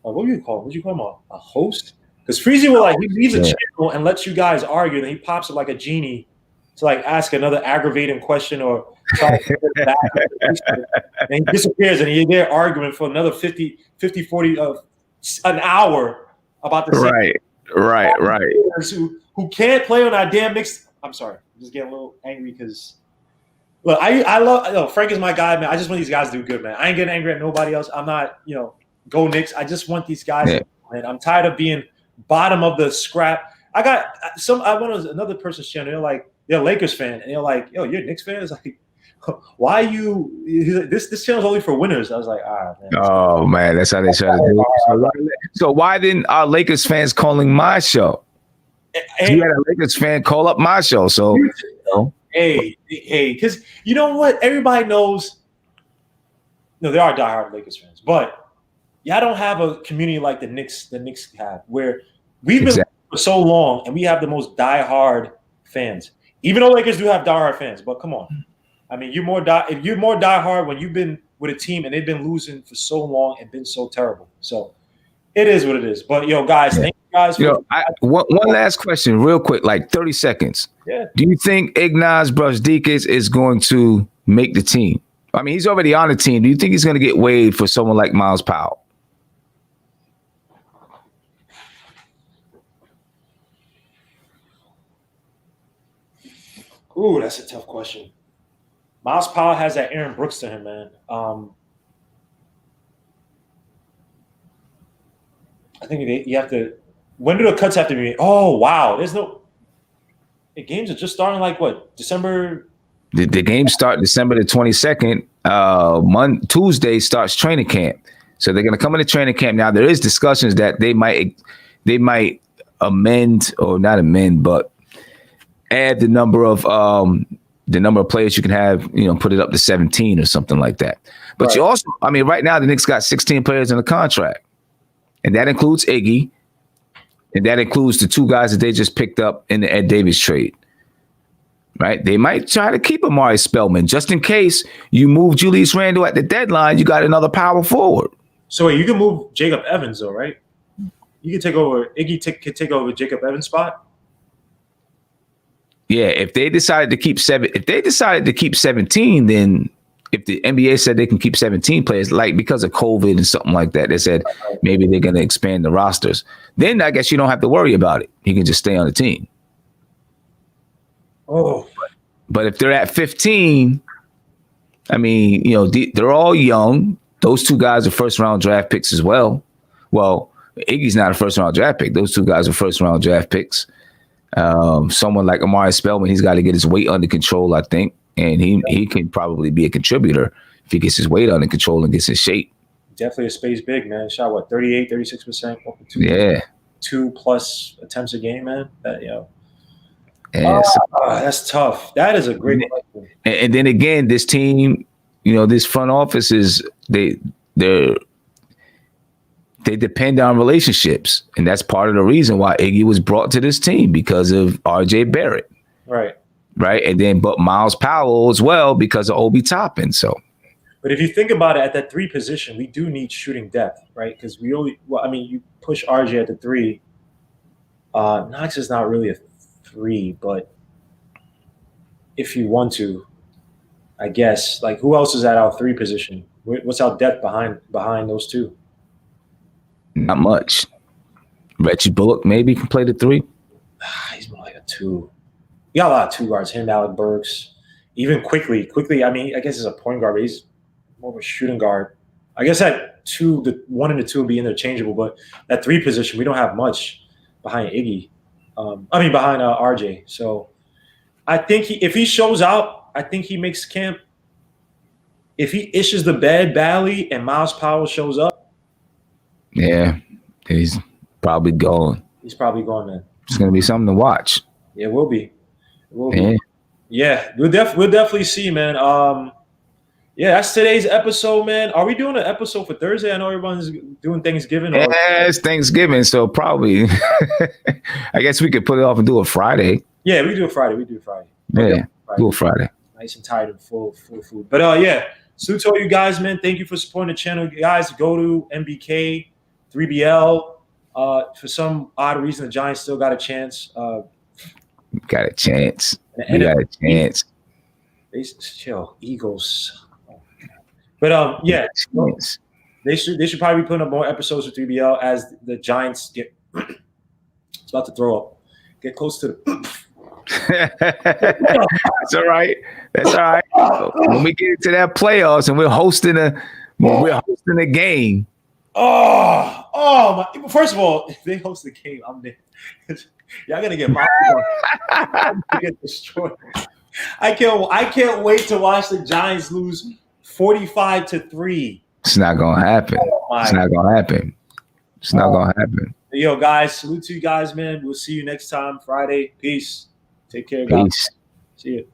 Speaker 1: What do you call him? What do you call him? A host? Because Freezy will he leaves a channel and lets you guys argue, and he pops it like a genie to ask another aggravating question or try to get it back. And he disappears, and you're there arguing for another 50, 40 an hour about the same.
Speaker 3: Right.
Speaker 1: Who can't play on our damn mix. I'm sorry, I'm just getting a little angry because look, I love Frank is my guy, man. I just want these guys to do good, man. I ain't getting angry at nobody else. I'm not, go Knicks. I just want these guys, man. I'm tired of being bottom of the scrap. I went on another person's channel. They're like, they're a Lakers fan, and they're like, yo, you're a Knicks fan? It's like, why are you? This channel's only for winners. I was like, man.
Speaker 3: Oh man, that's how they try to do it. So why didn't our Lakers fans calling my show? You had a Lakers fan call up my show, so
Speaker 1: hey, because you know what? Everybody knows. No, there are diehard Lakers fans, but y'all don't have a community like the Knicks have, where we've been for so long, and we have the most diehard fans. Even though Lakers do have diehard fans, but come on, I mean, if you're more diehard when you've been with a team and they've been losing for so long and been so terrible. So it is what it is. But guys, thank you guys.
Speaker 3: One last question, real quick, like 30 seconds.
Speaker 1: Yeah.
Speaker 3: Do you think Ignaz Brasdikis is going to make the team? I mean, he's already on the team. Do you think he's going to get waived for someone like Miles Powell?
Speaker 1: Ooh, that's a tough question. Miles Powell has that Aaron Brooks to him, man. I think you have to. When do the cuts have to be made? Oh, wow. The games are just starting December?
Speaker 3: The games start December the 22nd. Tuesday starts training camp. So they're going to come into training camp. Now, there is discussions that they might amend, or not amend, but add the number of players you can have, put it up to 17 or something like that. But you also, right now the Knicks got 16 players in the contract, and that includes Iggy, and that includes the two guys that they just picked up in the Ed Davis trade. Right? They might try to keep Amari Spellman just in case you move Julius Randle at the deadline. You got another power forward.
Speaker 1: So wait, you can move Jacob Evans though, right? You can take over Iggy. Could take over Jacob Evans' spot.
Speaker 3: Yeah, if they decided to keep 17, then if the NBA said they can keep 17 players, like because of COVID and something like that, they said maybe they're going to expand the rosters. Then I guess you don't have to worry about it. You can just stay on the team.
Speaker 1: Oh,
Speaker 3: but if they're at 15, they're all young. Those two guys are first-round draft picks as well. Well, Iggy's not a first-round draft pick. Those two guys are first-round draft picks. Someone like Amari Spellman, he's got to get his weight under control, I think. And he can probably be a contributor if he gets his weight under control and gets his shape.
Speaker 1: Definitely a space big, man. Shot, 38, 36%?
Speaker 3: Yeah.
Speaker 1: 2+ attempts a game, man.
Speaker 3: That's
Speaker 1: tough. That is a great question.
Speaker 3: And then again, this team, this front office they depend on relationships. And that's part of the reason why Iggy was brought to this team, because of RJ Barrett.
Speaker 1: Right.
Speaker 3: right? And then, but Miles Powell as well because of Obi Toppin. So,
Speaker 1: but if you think about it, at that 3 position, we do need shooting depth, right? Because you push RJ at the 3. Knox is not really a 3, but if you want to, I guess, like, who else is at our 3 position? What's our depth behind those 2?
Speaker 3: Not much. Reggie Bullock maybe can play the 3.
Speaker 1: He's more like a 2. You got a lot of 2 guards. Him, Alec Burks, even quickly. I mean, I guess he's a point guard, but he's more of a shooting guard. I guess that 2, the 1 and the 2 would be interchangeable, but that 3 position, we don't have much behind Iggy. Behind RJ. So I think if he shows out, I think he makes camp. If he issues the bed badly and Miles Powell shows up,
Speaker 3: yeah, he's probably going.
Speaker 1: He's probably going, man.
Speaker 3: It's going to be something to watch.
Speaker 1: Yeah, it will be. Yeah, we'll definitely see, man. Yeah, that's today's episode, man. Are we doing an episode for Thursday? I know everyone's doing Thanksgiving.
Speaker 3: Yeah, it's Thanksgiving, so probably. I guess we could put it off and do it Friday.
Speaker 1: Yeah, we do it Friday.
Speaker 3: Yeah, do it Friday.
Speaker 1: Nice and tight and full food. But yeah, salute to all you guys, man. Thank you for supporting the channel, guys. Go to NBK 3BL. For some odd reason, the Giants still got a chance.
Speaker 3: Got a chance. We got a chance.
Speaker 1: Chill, Eagles. But yeah, they should probably be putting up more episodes with 3BL as the Giants get. It's about to throw up. Get close to the.
Speaker 3: That's all right. When we get into that playoffs and we're hosting a game.
Speaker 1: Oh my! First of all, if they host the game, I'm there. Y'all gonna get get destroyed. I can't wait to watch the Giants lose 45-3.
Speaker 3: It's not gonna happen. It's not gonna happen.
Speaker 1: Yo, guys, salute to you guys, man. We'll see you next time, Friday. Peace. Take care, guys.
Speaker 3: Peace.
Speaker 1: See you.